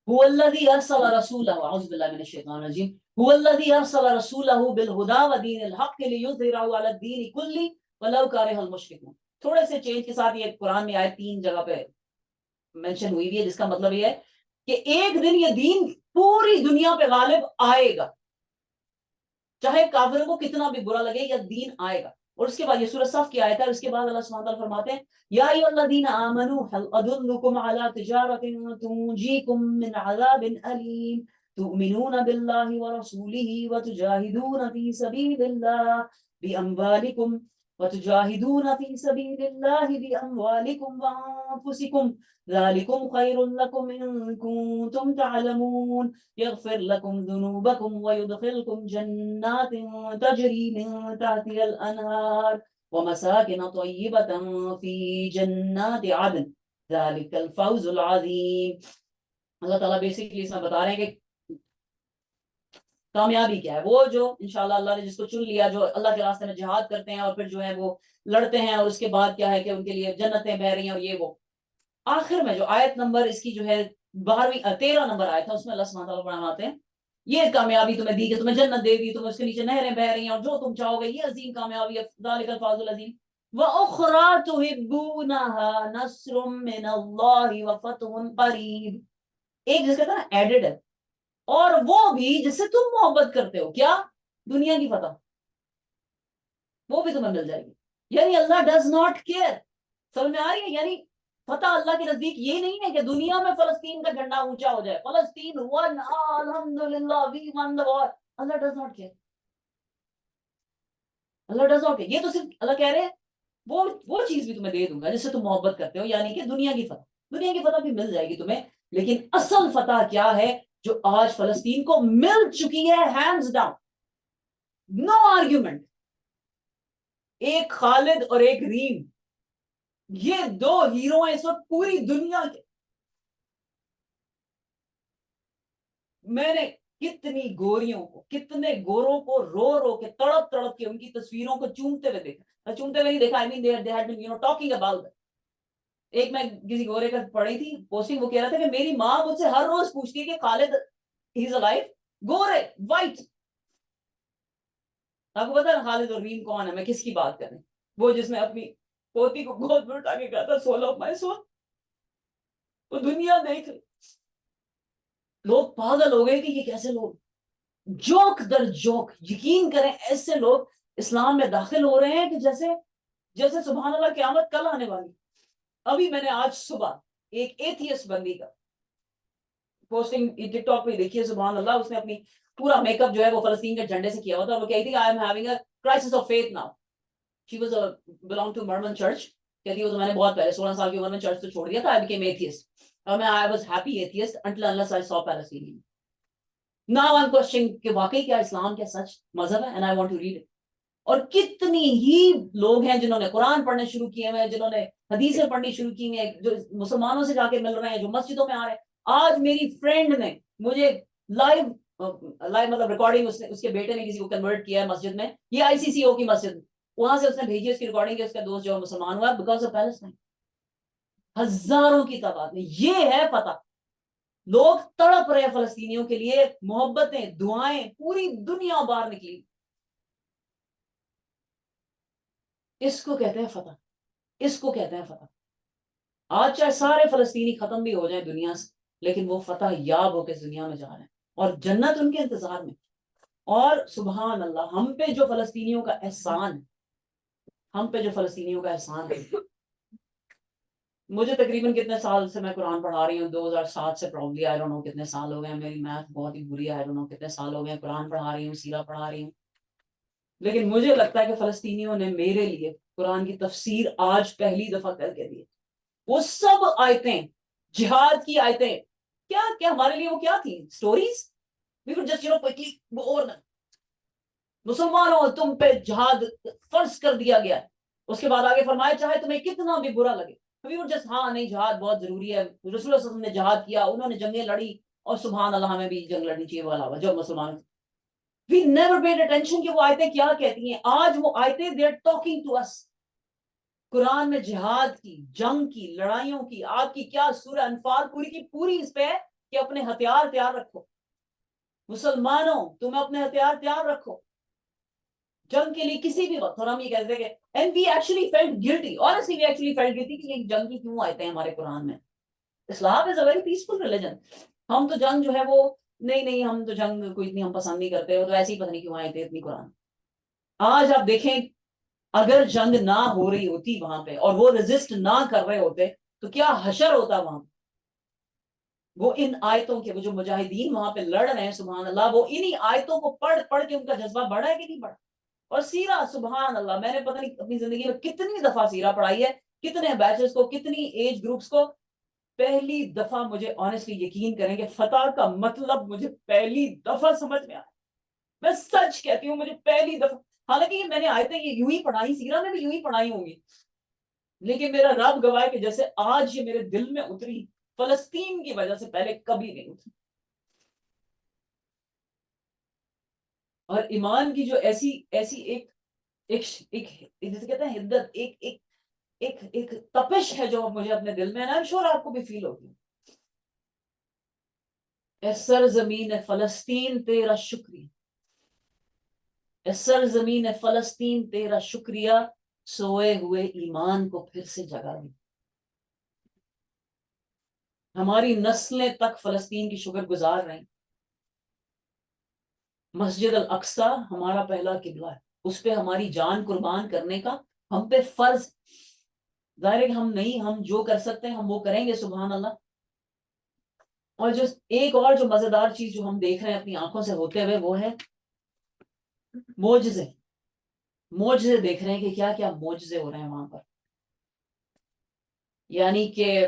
هو الذي ارسل رسوله, اعوذ باللہ من الشیطان الرجیم, هو الذي ارسل رسوله بالهدى ودين الحق ليظهره على الدين كله ولو كره المشركون. تھوڑے سے چینج کے ساتھ یہ قرآن میں آیت 3 جگہ پہ مینشن ہوئی ہے, جس کا مطلب یہ ہے کہ ایک دن یہ دین پوری دنیا پہ غالب آئے گا, چاہے کافروں کو کتنا بھی برا لگے, یا دین آئے گا. اور اس کے بعد یہ سورہ صف کی آیت ہے, اور اس کے بعد اللہ سبحانہ وتعالی فرماتے ہیں یا ایھا الذین آمنوا هل ادلکم علی تجارۃ تنجیکم من عذاب الیم تؤمنون باللہ ورسولہ وتجاہدون فی سبیل اللہ باموالکم وانفسکم ذلکم خیر لکم ان کنتم تعلمون یغفر لکم ذنوبکم ویدخلکم جنات تجری من تحتها الانہار ومساکن طیبۃ فی جنات عدن ذلک الفوز العظیم. اللہ تعالیٰ بیسکلی اس میں بتا رہے ہیں کہ کامیابی کیا ہے. وہ جو انشاءاللہ اللہ نے جس کو چن لیا, جو اللہ کے راستے میں جہاد کرتے ہیں اور پھر جو ہے وہ لڑتے ہیں, اور اس کے بعد کیا ہے کہ ان کے لیے جنتیں بہ رہی ہیں. اور یہ وہ آخر میں جو آیت نمبر اس کی جو ہے 13 نمبر آیت ہے, اس میں اللہ سبحانہ وتعالی فرماتے ہیں یہ کامیابی تمہیں دی کہ تمہیں جنت دے دی, تمہیں اس کے نیچے نہریں بہ رہی ہیں, اور جو تم چاہو گے یہ عظیم کامیابی ہے. ذالک الفوز العظیم. وَأُخْرَىٰ تُحِبُّونَهَا نَصْرٌ مِّنَ اللَّهِ وَفَتْحٌ قَرِيبٌ, ایک جس کا تھا نا ایڈڈ ہے, اور وہ بھی جس سے تم محبت کرتے ہو, کیا دنیا کی فتح, وہ بھی تمہیں مل جائے گی. یعنی اللہ ڈز ناٹ کیئر. سمجھ میں آ رہی ہے؟ یعنی فتح اللہ کے نزدیک یہ نہیں ہے کہ دنیا میں فلسطین کا جھنڈا اونچا ہو جائے, فلسطین ون, الحمدللہ we won the war. Allah does not care. Allah does not care. یہ تو صرف اللہ کہہ رہے ہیں وہ چیز بھی تمہیں دے دوں گا جس سے تم محبت کرتے ہو, یعنی کہ دنیا کی فتح بھی مل جائے گی تمہیں, لیکن اصل فتح کیا ہے جو آج فلسطین کو مل چکی ہے, ہینڈز ڈاؤن, نو آرگیومنٹ. ایک خالد اور ایک ریم, یہ دو ہیرو ہیں اس وقت پوری دنیا کے. میں نے کتنی گوریوں کو, کتنے گوروں کو رو رو کے تڑپ تڑپ کے ان کی تصویروں کو چومتے ہوئے دیکھا, چومتے ہوئے نہیں دیکھا, I mean they had been talking about it. ایک میں کسی گورے کا پڑھی تھی پوسٹنگ, وہ کہہ رہا تھا کہ میری ماں مجھ سے ہر روز پوچھتی ہے کہ خالد he is alive, گورے وائٹ. آپ کو پتا ہے خالد اور ریم کون ہے, میں کس کی بات کر رہی ہوں؟ وہ جس نے اپنی پوتی کو گود میں اٹھا کے کہا تھا سول آف مائی سول. وہ دنیا دیکھ, لوگ پاگل ہو گئے کہ یہ کیسے لوگ جوک در جوک, یقین کریں ایسے لوگ اسلام میں داخل ہو رہے ہیں کہ جیسے سبحان اللہ قیامت کل آنے والی. ابھی میں نے آج صبح ایک ایتھیسٹ بندی کا پوسٹنگ ٹک ٹاک پہ دیکھی ہے, سبحان اللہ, اس نے اپنی پورا میک اپ جو ہے وہ فلسطین کے جھنڈے سے کیا ہوا تھا. وہ کہتی تھی I am having a crisis of faith now. She was belong to Mormon church. کہتی ہے میں نے بہت پہلے 16 سال کی عمر میں چرچ تو چھوڑ دیا تھا. I became atheist. اور میں I was happy atheist until unless I saw Palestinian. Now I'm questioning کہ واقعی کیا اسلام کیا سچ مذہب ہے, and I want to read it. اور کتنی ہی لوگ ہیں جنہوں نے قرآن پڑھنے شروع کیے ہیں, جنہوں نے حدیثیں پڑھنی شروع کی ہیں, جو مسلمانوں سے جا کے مل رہے ہیں, جو مسجدوں میں آ رہے ہیں. آج میری فرینڈ نے مجھے لائیو مطلب ریکارڈنگ, اس کے بیٹے نے کسی کو کنورٹ کیا ہے مسجد میں, یہ ICCO کی مسجد, وہاں سے اس نے بھیجی اس کی ریکارڈنگ کہ اس کا دوست جو مسلمان ہوا بیکاز آف پیلسٹائن. ہزاروں کی تعداد میں. یہ ہے فتح. لوگ تڑپ رہے فلسطینیوں کے لیے, محبتیں دعائیں, پوری دنیا باہر نکلی. اس کو کہتے ہیں فتح, اس کو کہتے ہیں فتح. آج چاہے سارے فلسطینی ختم بھی ہو جائیں دنیا سے, لیکن وہ فتح یاب ہو کے دنیا میں جا رہے ہیں اور جنت ان کے انتظار میں. اور سبحان اللہ, ہم پہ جو فلسطینیوں کا احسان ہے, ہم پہ جو فلسطینیوں کا احسان ہے. مجھے تقریباً کتنے سال سے میں قرآن پڑھا رہی ہوں, 2007 سے پرابلی, آئی ڈونٹ نو کتنے سال ہو گئے ہیں, میری میتھ بہت ہی بری ہے, آئی ڈونٹ نو کتنے سال ہو گئے ہیں قرآن پڑھا رہی ہوں, سیرہ پڑھا رہی ہوں. لیکن مجھے لگتا ہے کہ فلسطینیوں نے میرے لیے قرآن کی تفسیر آج پہلی دفعہ کر کے دی. وہ سب آیتیں, جہاد کی آیتیں, کیا ہمارے لیے وہ کیا تھی, stories. We would just quickly go over. مسلمانوں تم پہ جہاد فرض کر دیا گیا. اس کے بعد آگے فرمایا چاہے تمہیں کتنا بھی برا لگے. We would just ہاں نہیں جہاد بہت ضروری ہے, رسول اللہ صلی اللہ علیہ وسلم نے جہاد کیا, انہوں نے جنگیں لڑی, اور سبحان اللہ ہمیں بھی جنگ لڑنی چاہیے والا جو مسلمان. We never paid attention کہ وہ آیتیں کیا کہتی ہیں. آج وہ آیتیں they are talking to us. قرآن میں جہاد کی, جنگ کی, لڑائیوں کی, آپ کی کیا سورہ انفال پوری کی پوری اس پہ ہے کہ اپنے ہتھیار تیار رکھو. مسلمانوں تم اپنے ہتھیار تیار رکھو جنگ کے لیے کسی بھی وقت. اور ہم یہ کہتے ہیں کہ and we actually felt guilty, honestly we actually felt guilty کہ یہ جنگ کی کیوں آیتیں ہیں ہمارے قرآن میں. اسلام is a very peaceful religion. ہم تو جنگ جو ہے وہ نہیں ہم تو جنگ کوئی اتنی ہم پسند نہیں کرتے, وہ تو ایسے ہی پتہ نہیں کیوں آئے تھے اتنی قرآن. آج آپ دیکھیں اگر جنگ نہ ہو رہی ہوتی وہاں پہ اور وہ ریزسٹ نہ کر رہے ہوتے تو کیا حشر ہوتا وہاں. وہ ان آیتوں کے, وہ جو مجاہدین وہاں پہ لڑ رہے ہیں سبحان اللہ, وہ انہی آیتوں کو پڑھ پڑھ کے ان کا جذبہ بڑھا ہے کہ نہیں بڑھا. اور سیرہ سبحان اللہ, میں نے پتہ نہیں اپنی زندگی میں کتنی دفعہ سیرہ پڑھائی ہے, کتنے بیچز کو, کتنی ایج گروپس کو. پہلی دفعہ مجھے آنیسٹلی یقین کریں کہ فتح کا مطلب مجھے پہلی دفعہ سمجھ میں آیا. میں سچ کہتی ہوں مجھے پہلی دفعہ, حالانکہ یہ میں نے آیتیں یہ یوں ہی پڑھائی, سیرہ میں بھی یوں ہی پڑھائی ہوں گی, لیکن میرا رب گواہ کہ جیسے آج یہ میرے دل میں اتری, فلسطین کی وجہ سے پہلے کبھی نہیں اتری. اور ایمان کی جو ایسی ایک جیسے کہتے ہیں حدت, ایک تپش ہے جو مجھے اپنے دل میں, نا شور آپ کو بھی فیل ہوگی. اے سرزمین فلسطین تیرا شکریہ, اے سرزمین فلسطین تیرا شکریہ, سوئے ہوئے ایمان کو پھر سے جگا دی. ہماری نسلیں تک فلسطین کی شکر گزار رہیں. مسجد الاقصی ہمارا پہلا قبلہ ہے, اس پہ ہماری جان قربان کرنے کا ہم پہ فرض. ظاہر ہے کہ ہم جو کر سکتے ہیں ہم وہ کریں گے سبحان اللہ. اور جو ایک اور جو مزیدار چیز جو ہم دیکھ رہے ہیں اپنی آنکھوں سے ہوتے ہوئے, وہ ہے معجزے. معجزے دیکھ رہے ہیں کہ کیا کیا معجزے ہو رہے ہیں وہاں پر. یعنی کہ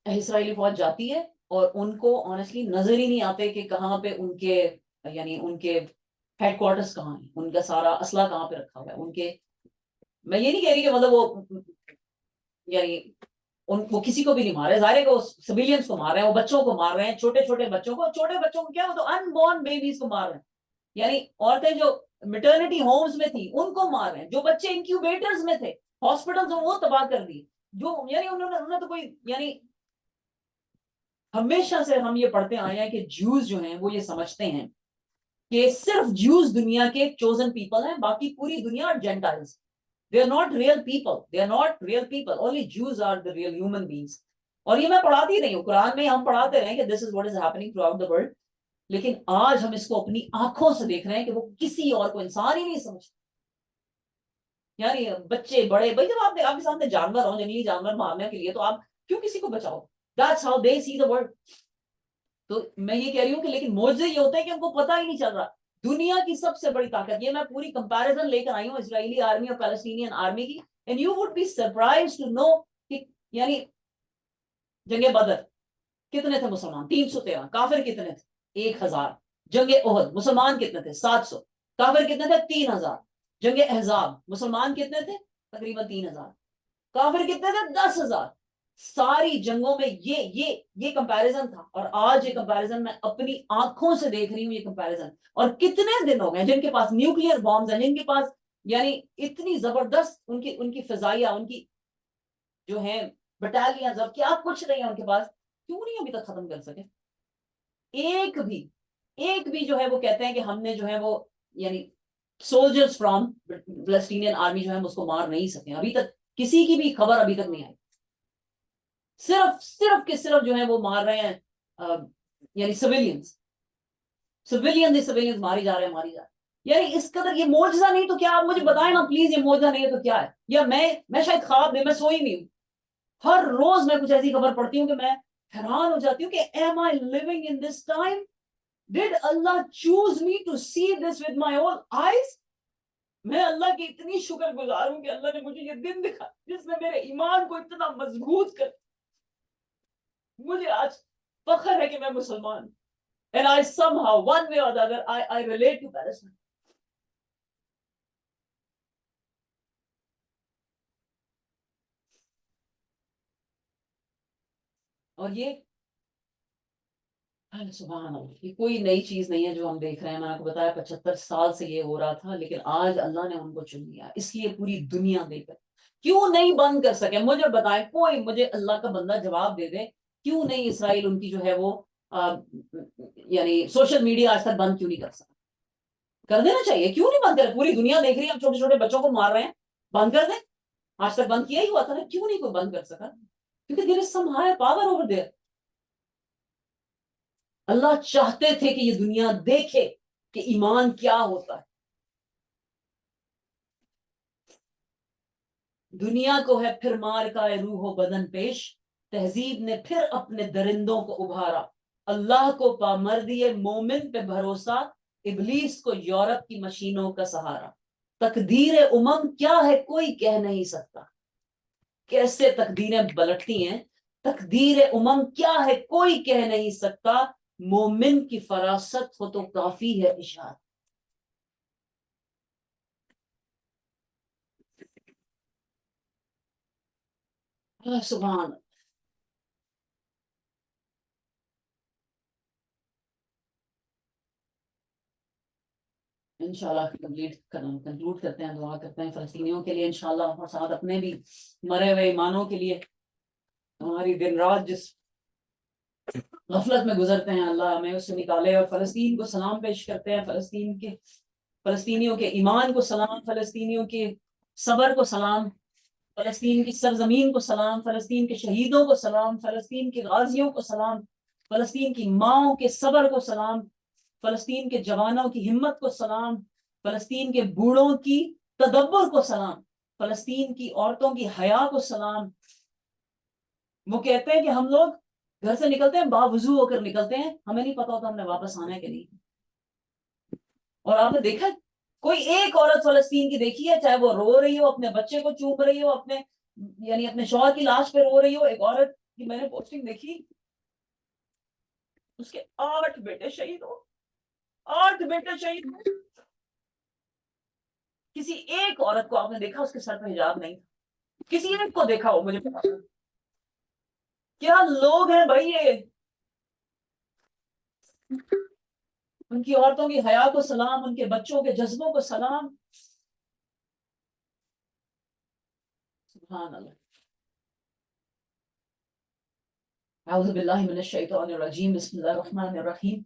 اسرائیلی فوج جاتی ہے اور ان کو آنیسٹلی نظر ہی نہیں آتے کہ کہاں پہ ان کے یعنی ان کے ہیڈ کوارٹرز کہاں ہیں, ان کا سارا اسلحہ کہاں پہ رکھا ہوا ہے ان کے. میں یہ نہیں کہہ رہی کہ مطلب وہ یعنی وہ کسی کو بھی نہیں مار رہے, ظاہر ہے کہ وہ سویلینس کو مار رہے ہیں, وہ بچوں کو مار رہے ہیں, چھوٹے چھوٹے بچوں کو کیا, وہ تو ان بورن بیبیز کو مار رہے ہیں. یعنی عورتیں جو میٹرنٹی ہومز میں تھی ان کو مار رہے ہیں, جو بچے انکیوبیٹرز میں تھے ہاسپٹل وہ تباہ کر دی. جو یعنی انہوں نے تو کوئی یعنی ہمیشہ سے ہم یہ پڑھتے آئے ہیں کہ جوز جو ہیں وہ یہ سمجھتے ہیں کہ صرف جوز دنیا کے چوزن پیپل ہیں, باقی پوری دنیا gentiles. They are not real people. They are not real people. Only Jews are the real human beings. اور یہ میں پڑھاتی نہیں ہوں, قرآن میں ہم پڑھاتے رہے کہ this is what is happening throughout the world. لیکن آج ہم اس کو اپنی آنکھوں سے دیکھ رہے ہیں کہ وہ کسی اور کو انسان ہی نہیں سمجھتے. یعنی بچے بڑے, بھائی جب آپ کے سامنے جانور ہوں, جنگلی جانور مارنے کے لیے, تو آپ کیوں کسی کو بچاؤ؟ That's how they see the world. تو میں یہ کہہ رہی ہوں کہ لیکن معجزے یہ ہوتے ہیں کہ ان کو پتہ ہی نہیں چل رہا. دنیا کی سب سے بڑی طاقت, یہ میں پوری کمپیریزن لے کر آئی ہوں اسرائیلی آرمی اور پیلسٹینین آرمی کی, and you would be surprised to know کہ یعنی جنگ بدر کتنے تھے مسلمان, 313, کافر کتنے تھے 1000. جنگ احد مسلمان کتنے تھے 700, کافر کتنے تھے 3000. جنگ احزاب مسلمان کتنے تھے تقریباً 3000, کافر کتنے تھے 10,000. ساری جنگوں میں یہ کمپیریزن تھا, اور آج یہ کمپیریزن میں اپنی آنکھوں سے دیکھ رہی ہوں. یہ کمپیریزن, اور کتنے دن ہو گئے جن کے پاس نیوکلیئر بامز ہیں, جن کے پاس یعنی اتنی زبردست ان کی فضائیہ, ان کی جو ہیں بٹالیاں, جب کیا کچھ نہیں ہے ان کے پاس, کیوں نہیں ابھی تک ختم کر سکے؟ ایک بھی جو ہے وہ کہتے ہیں کہ ہم نے جو ہے وہ یعنی سولجرز فرام فلسطینین آرمی جو ہے اس کو مار نہیں سکے. ابھی تک کسی کی بھی خبر ابھی تک نہیں آئی. صرف جو ہے وہ مار رہے ہیں یعنی سویلینز ماری جا رہے ہیں. یعنی اس قدر یہ معجزہ نہیں تو کیا؟ آپ مجھے بتائیں نا پلیز, یہ معجزہ نہیں ہے تو کیا ہے؟ یا میں شاید خواب میں سوئی نہیں ہوں, ہر روز میں کچھ ایسی خبر پڑھتی ہوں کہ میں حیران ہو جاتی ہوں کہ am I living in this time? Did Allah choose me to see this with my own eyes? میں اللہ کی اتنی شکر گزار ہوں کہ اللہ نے مجھے یہ دن دکھا جس نے میرے ایمان کو اتنا مضبوط کر. مجھے آج فخر ہے کہ میں مسلمان, and I somehow one way or the other I relate to Palestine. اور یہ سبحان اللہ, یہ کوئی نئی چیز نہیں ہے جو ہم دیکھ رہے ہیں. میں نے آپ کو بتایا 75 سال سے یہ ہو رہا تھا, لیکن آج اللہ نے ان کو چن لیا, اس لیے پوری دنیا دیکھ کر کیوں نہیں بند کر سکے؟ مجھے بتائیں, کوئی مجھے اللہ کا بندہ جواب دے دے, کیوں نہیں اسرائیل ان کی جو ہے وہ یعنی سوشل میڈیا آج تک بند کیوں نہیں کر سکا؟ کر دینا چاہیے, کیوں نہیں بند کر؟ پوری دنیا دیکھ رہی ہے, ہم چھوٹے چھوٹے بچوں کو مار رہے ہیں, بند کر دیں. آج تک بند کیا ہی ہوا تھا نا, کیوں نہیں کوئی بند کر سکا؟ کیونکہ there is some higher power over there. اللہ چاہتے تھے کہ یہ دنیا دیکھے کہ ایمان کیا ہوتا ہے. دنیا کو ہے پھر مار کا روح و بدن پیش, تہذیب نے پھر اپنے درندوں کو ابھارا. اللہ کو پامردی مومن پہ بھروسہ, ابلیس کو یورپ کی مشینوں کا سہارا. تقدیر امم کیا ہے کوئی کہہ نہیں سکتا. کیسے تقدیریں بلٹتی ہیں, تقدیر امم کیا ہے کوئی کہہ نہیں سکتا. مومن کی فراست ہو تو کافی ہے اشارہ. سبحان. انشاءاللہ کنکلوڈ کرتے ہیں, دعا کرتے ہیں فلسطینیوں کے لیے انشاءاللہ, اور ساتھ اپنے بھی مرے ہوئے ایمانوں کے لیے. ہماری دن رات جس غفلت میں گزرتے ہیں, اللہ ہمیں اس سے نکالے. اور فلسطین کو سلام پیش کرتے ہیں, فلسطینیوں کے ایمان کو سلام, فلسطینیوں کے صبر کو سلام, فلسطین کی سرزمین کو سلام, فلسطین کے شہیدوں کو سلام, فلسطین کے غازیوں کو سلام, فلسطین کی ماؤں کے صبر کو سلام, فلسطین کے جوانوں کی ہمت کو سلام, فلسطین کے بوڑھوں کی تدبر کو سلام, فلسطین کی عورتوں کی حیا کو سلام. وہ کہتے ہیں کہ ہم لوگ گھر سے نکلتے ہیں باوضو ہو کر نکلتے ہیں, ہمیں نہیں پتا ہوتا ہم نے واپس آنا ہے کہ نہیں. اور آپ نے دیکھا کوئی ایک عورت فلسطین کی دیکھی ہے چاہے وہ رو رہی ہو اپنے بچے کو چوم رہی ہو اپنے یعنی اپنے شوہر کی لاش پہ رو رہی ہو؟ ایک عورت کی میں نے پوسٹنگ دیکھی اس کے 8 بیٹے شہید ہو 8 بیٹے شہید ہو. کسی ایک عورت کو آپ نے دیکھا اس کے سر پہ حجاب نہیں؟ کسی ایک کو دیکھا ہو؟ مجھے پتا کیا لوگ ہیں بھائی یہ. ان کی عورتوں کی حیا کو سلام, ان کے بچوں کے جذبوں کو سلام. سبحان اللہ. اعوذ باللہ من الشیطان الرجیم. بسم اللہ الرحمن الرحیم.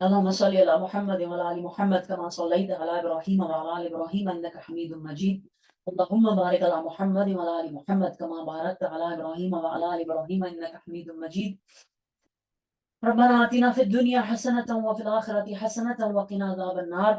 اللهم صل على محمد وعلى ال محمد كما صليت على ابراهيم وعلى ال ابراهيم انك حميد مجيد. اللهم بارك على محمد وعلى ال محمد كما باركت على ابراهيم وعلى ال ابراهيم انك حميد مجيد. ربنا آتنا في الدنيا حسنة وفي الآخرة حسنة وقنا عذاب النار.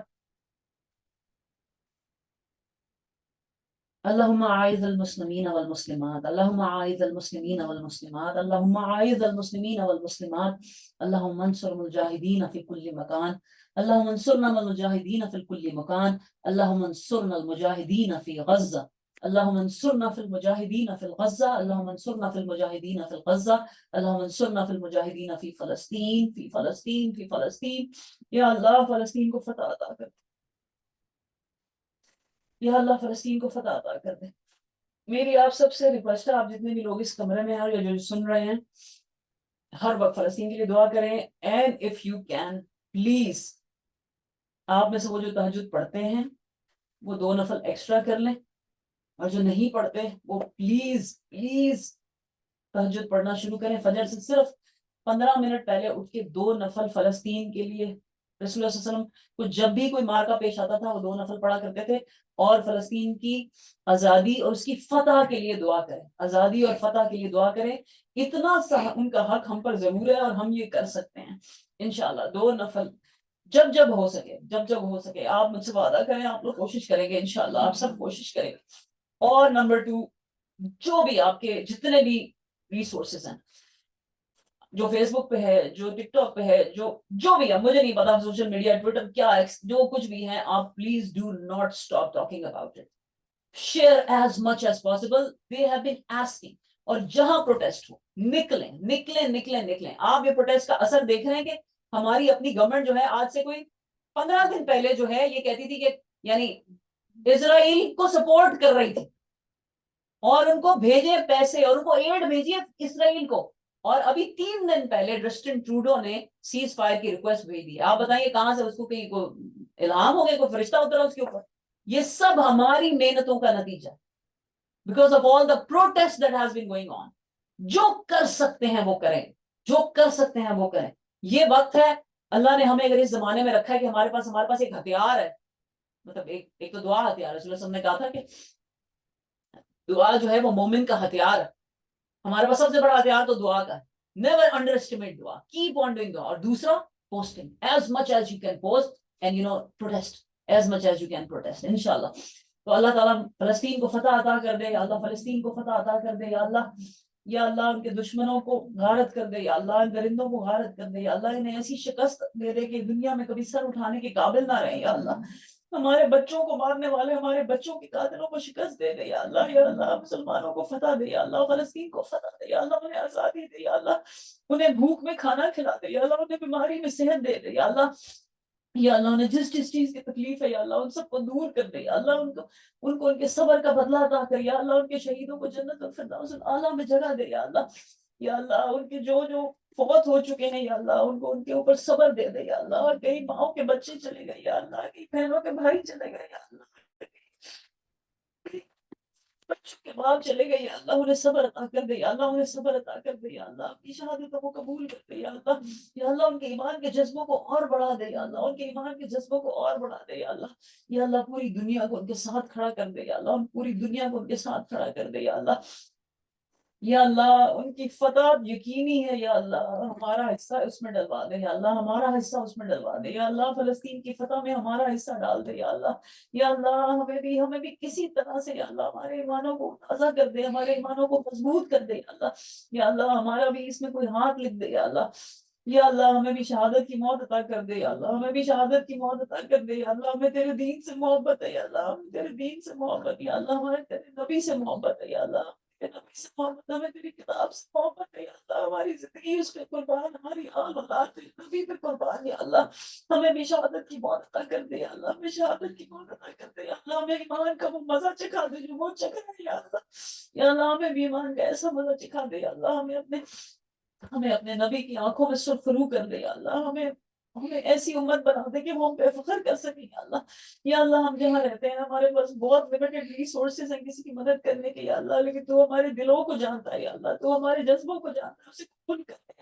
اللهم أعز المسلمين والمسلمات. اللهم أعز المسلمين والمسلمات. اللهم أعز المسلمين والمسلمات. اللهم انصر المجاهدين في كل مكان. اللهم انصرنا المجاهدين في كل مكان. اللهم انصرنا المجاهدين في غزة. اللهم انصرنا في المجاهدين في غزة. اللهم انصرنا في المجاهدين في غزة. اللهم انصرنا في المجاهدين في فلسطين في فلسطين في فلسطين. یا اللہ فلسطین کو فتح عطا کر. یا اللہ فلسطین کو فتح عطا کر دے. میری آپ سب سے ریکویسٹ ہے, آپ جتنے بھی لوگ اس کمرے میں ہیں یا جو سن رہے ہیں, ہر وقت فلسطین کے لیے دعا کریں. And if you can please آپ میں سے وہ جو تہجد پڑھتے ہیں وہ 2 نفل ایکسٹرا کر لیں, اور جو نہیں پڑھتے وہ پلیز پلیز تہجد پڑھنا شروع کریں. فجر سے صرف 15 منٹ پہلے اٹھ کے 2 نفل فلسطین کے لیے. رسول اللہ صلی اللہ علیہ وسلم کو جب بھی کوئی مارکا پیش آتا تھا وہ 2 نفل پڑھا کرتے تھے, اور فلسطین کی آزادی اور اس کی فتح کے لیے دعا کریں. آزادی اور فتح کے لیے دعا کریں. اتنا سا ان کا حق ہم پر ضرور ہے اور ہم یہ کر سکتے ہیں انشاءاللہ. 2 نفل جب جب ہو سکے, جب جب ہو سکے. آپ مجھ سے وعدہ کریں, آپ لوگ کوشش کریں گے انشاءاللہ, آپ سب کوشش کریں گے. اور نمبر 2, جو بھی آپ کے جتنے بھی ریسورسز ہیں, جو فیس بک پہ ہے, جو ٹک ٹاک پہ ہے, جو بھی ہے, مجھے نہیں پتا سوشل میڈیا, ٹویٹر, کیا جو کچھ بھی ہے, آپ please do not stop talking about it. Share as much as possible. They have been asking. اور جہاں پروٹیسٹ ہو نکلیں نکلیں نکلیں نکلیں. آپ یہ پروٹیسٹ کا اثر دیکھ رہے ہیں کہ ہماری اپنی گورنمنٹ جو ہے آج سے کوئی 15 دن پہلے جو ہے یہ کہتی تھی کہ یعنی اسرائیل کو سپورٹ کر رہی تھی, اور ان کو بھیجے پیسے اور ان کو ایڈ بھیجیے اسرائیل کو. اور ابھی 3 دن پہلے جسٹن ٹروڈو نے سیز فائر کی ریکویسٹ بھیج دی. آپ بتائیے کہاں سے اس کو کہیں کو الہام ہو گیا, کوئی فرشتہ اترا اس کے اوپر؟ یہ سب ہماری محنتوں کا نتیجہ, because of all the protest that has been going on. جو کر سکتے ہیں وہ کریں, جو کر سکتے ہیں وہ کریں. یہ وقت ہے, اللہ نے ہمیں اگر اس زمانے میں رکھا ہے کہ ہمارے پاس ایک ہتھیار ہے, مطلب ایک تو دعا ہتھیار ہے. رسول اللہ صلی اللہ علیہ وسلم نے کہا تھا کہ دعا جو ہے وہ مومن کا ہتھیار ہے. ہمارے پاس سب سے بڑا ہتھیار تو دعا کا ہے. نیور انڈر اسٹیمیٹ دعا, کیپ آن ڈوئنگ دعا. اور دوسرا posting, as much as you can post and protest as much as you can protest انشاءاللہ. تو اللہ تعالیٰ فلسطین کو فتح عطا کر دے. یا اللہ فلسطین کو فتح عطا کر دے. یا اللہ, یا اللہ ان کے دشمنوں کو غارت کر دے. یا اللہ ان درندوں کو غارت کر دے. یا اللہ انہیں ایسی شکست دے دے کہ دنیا میں کبھی سر اٹھانے کے قابل نہ رہے. یا اللہ ہمارے بچوں کو مارنے والے ہمارے بچوں کے قاتلوں کو شکست دے دے. یا اللہ, یا اللہ مسلمانوں کو فتح دے. یا اللہ فلسطین کو فتح دے. یا اللہ انہیں آزادی دے. یا اللہ انہیں بھوک میں کھانا کھلا دے. یا اللہ انہیں بیماری میں صحت دے دے. یا اللہ, یا اللہ انہیں جس چیز کی تکلیف ہے یا اللہ ان سب کو دور کر دے. یا اللہ ان کو ان کے صبر کا بدلہ عطا کر. یا اللہ ان کے شہیدوں کو جنت الفردوس الاعلیٰ میں جگہ دے. یا اللہ, یا اللہ ان کے جو فوت ہو چکے ہیں یا اللہ ان کو ان کے اوپر صبر دے دے. یا اللہ, اور کئی ماؤں کے بچے چلے گئے یا اللہ, کئی بہنوں کے بھائی چلے گئے یا اللہ, بچوں کے باپ چلے گئے یا اللہ انہیں صبر عطا کر دے. یا اللہ انہیں صبر عطا کر دے. یا اللہ اپنی شہادتوں کو قبول کر دے. یا اللہ, یا اللہ ان کے ایمان کے جذبوں کو اور بڑھا دے. یا اللہ ان کے ایمان کے جذبوں کو اور بڑھا دے. یا اللہ, یا اللہ پوری دنیا کو ان کے ساتھ کھڑا کر دے. یا اللہ پوری دنیا کو ان کے ساتھ کھڑا کر دے. یا اللہ یا اللہ ان کی فتح یقینی ہے، یا اللہ ہمارا حصہ اس میں ڈلوا دے، یا اللہ ہمارا حصہ اس میں ڈلوا دے، یا اللہ فلسطین کی فتح میں ہمارا حصہ ڈال دے، یا اللہ، یا اللہ ہمیں بھی کسی طرح سے یا اللہ ہمارے ایمانوں کو تازہ کر دے، ہمارے ایمانوں کو مضبوط کر دے، یا اللہ ہمارا بھی اس میں کوئی ہاتھ لکھ دے، یا اللہ ہمیں بھی شہادت کی موت عطا کر دے، یا اللہ ہمیں بھی شہادت کی موت عطا کر دے، یا اللہ ہمیں تیرے دین سے محبت ہے، یا اللہ ہمیں تیرے دین سے محبت ہے، یا اللہ ہمارے تیرے نبی سے محبت ہے، یا اللہ تیرے نبی سے محبت ہے، ہمیں تیری کتاب سے محبت ہے، یا اللہ ہماری زندگی اس پہ قربان، ہماری آل اولاد تیرے نبی پہ قربان، یا اللہ ہمیں بھی شہادت کی موت عطا کر دے، یا اللہ ہمیں شہادت کی موت عطا کر دے، یا اللہ ہمیں ایمان کا وہ مزہ چکھا دے جو وہ چکھا ہے، یا اللہ ہمیں بھی ایمان کا ایسا مزہ چکھا دے، یا اللہ ہمیں اپنے نبی کی آنکھوں میں سرخرو کر دے، یا اللہ ہمیں ایسی امت بنا دے کہ وہ ہم پہ فخر کر سکیں، یا اللہ ہم جہاں رہتے ہیں ہمارے پاس بہت لمیٹڈ ریسورسز ہیں کسی کی مدد کرنے کے، یا اللہ لیکن تو ہمارے دلوں کو جانتا ہے، یا اللہ تو ہمارے جذبوں کو جانتا ہے، اسے قبول کر لے،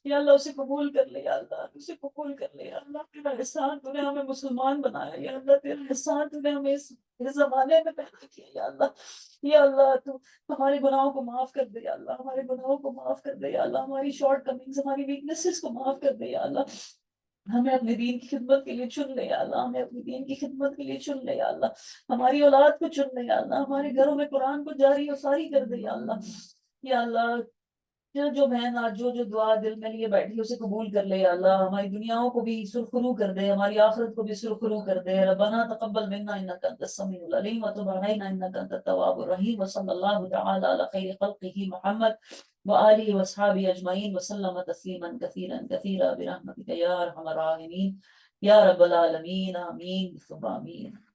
یا اللہ اسے قبول کر لے، یا اللہ اسے قبول کر لے، یا اللہ تیرا احسان، تو نے ہمیں مسلمان بنایا، یا اللہ تیرا احسان، تو نے ہمیں اس زمانے میں پیدا کیا، یا اللہ تو ہمارے گناہوں کو معاف کر دے، یا اللہ ہمارے گناہوں کو معاف کر دے، یا اللہ ہماری شارٹ کمنگز، ہماری ویکنیسز کو معاف کر دے، یا اللہ ہمیں اپنے دین کی خدمت کے لیے چن لے، یا اللہ ہمیں اپنے دین کی خدمت کے لیے چن لے، یا اللہ ہماری اولاد کو چن لے، یا اللہ ہمارے گھروں میں قرآن کو جاری اور ساری کر دے، یا اللہ جو بہن آج جو دعا دل میں لیے بیٹھی اسے قبول کر لے، یا اللہ ہماری دنیاؤں کو بھی سرخرو کر دے، ہماری آخرت کو بھی سرخرو کر دے، ربنا تقبل منا انک انت السمیع العلیم وتب علینا انک انت التواب الرحیم، وصلی اللہ تعالی علی خیر خلقہ محمد وآلہ واصحابہ اجمعین وسلم تسلیما کثیرا کثیرا برحمتک یا ارحم الراحمین یا رب العالمین، آمین ثم آمین۔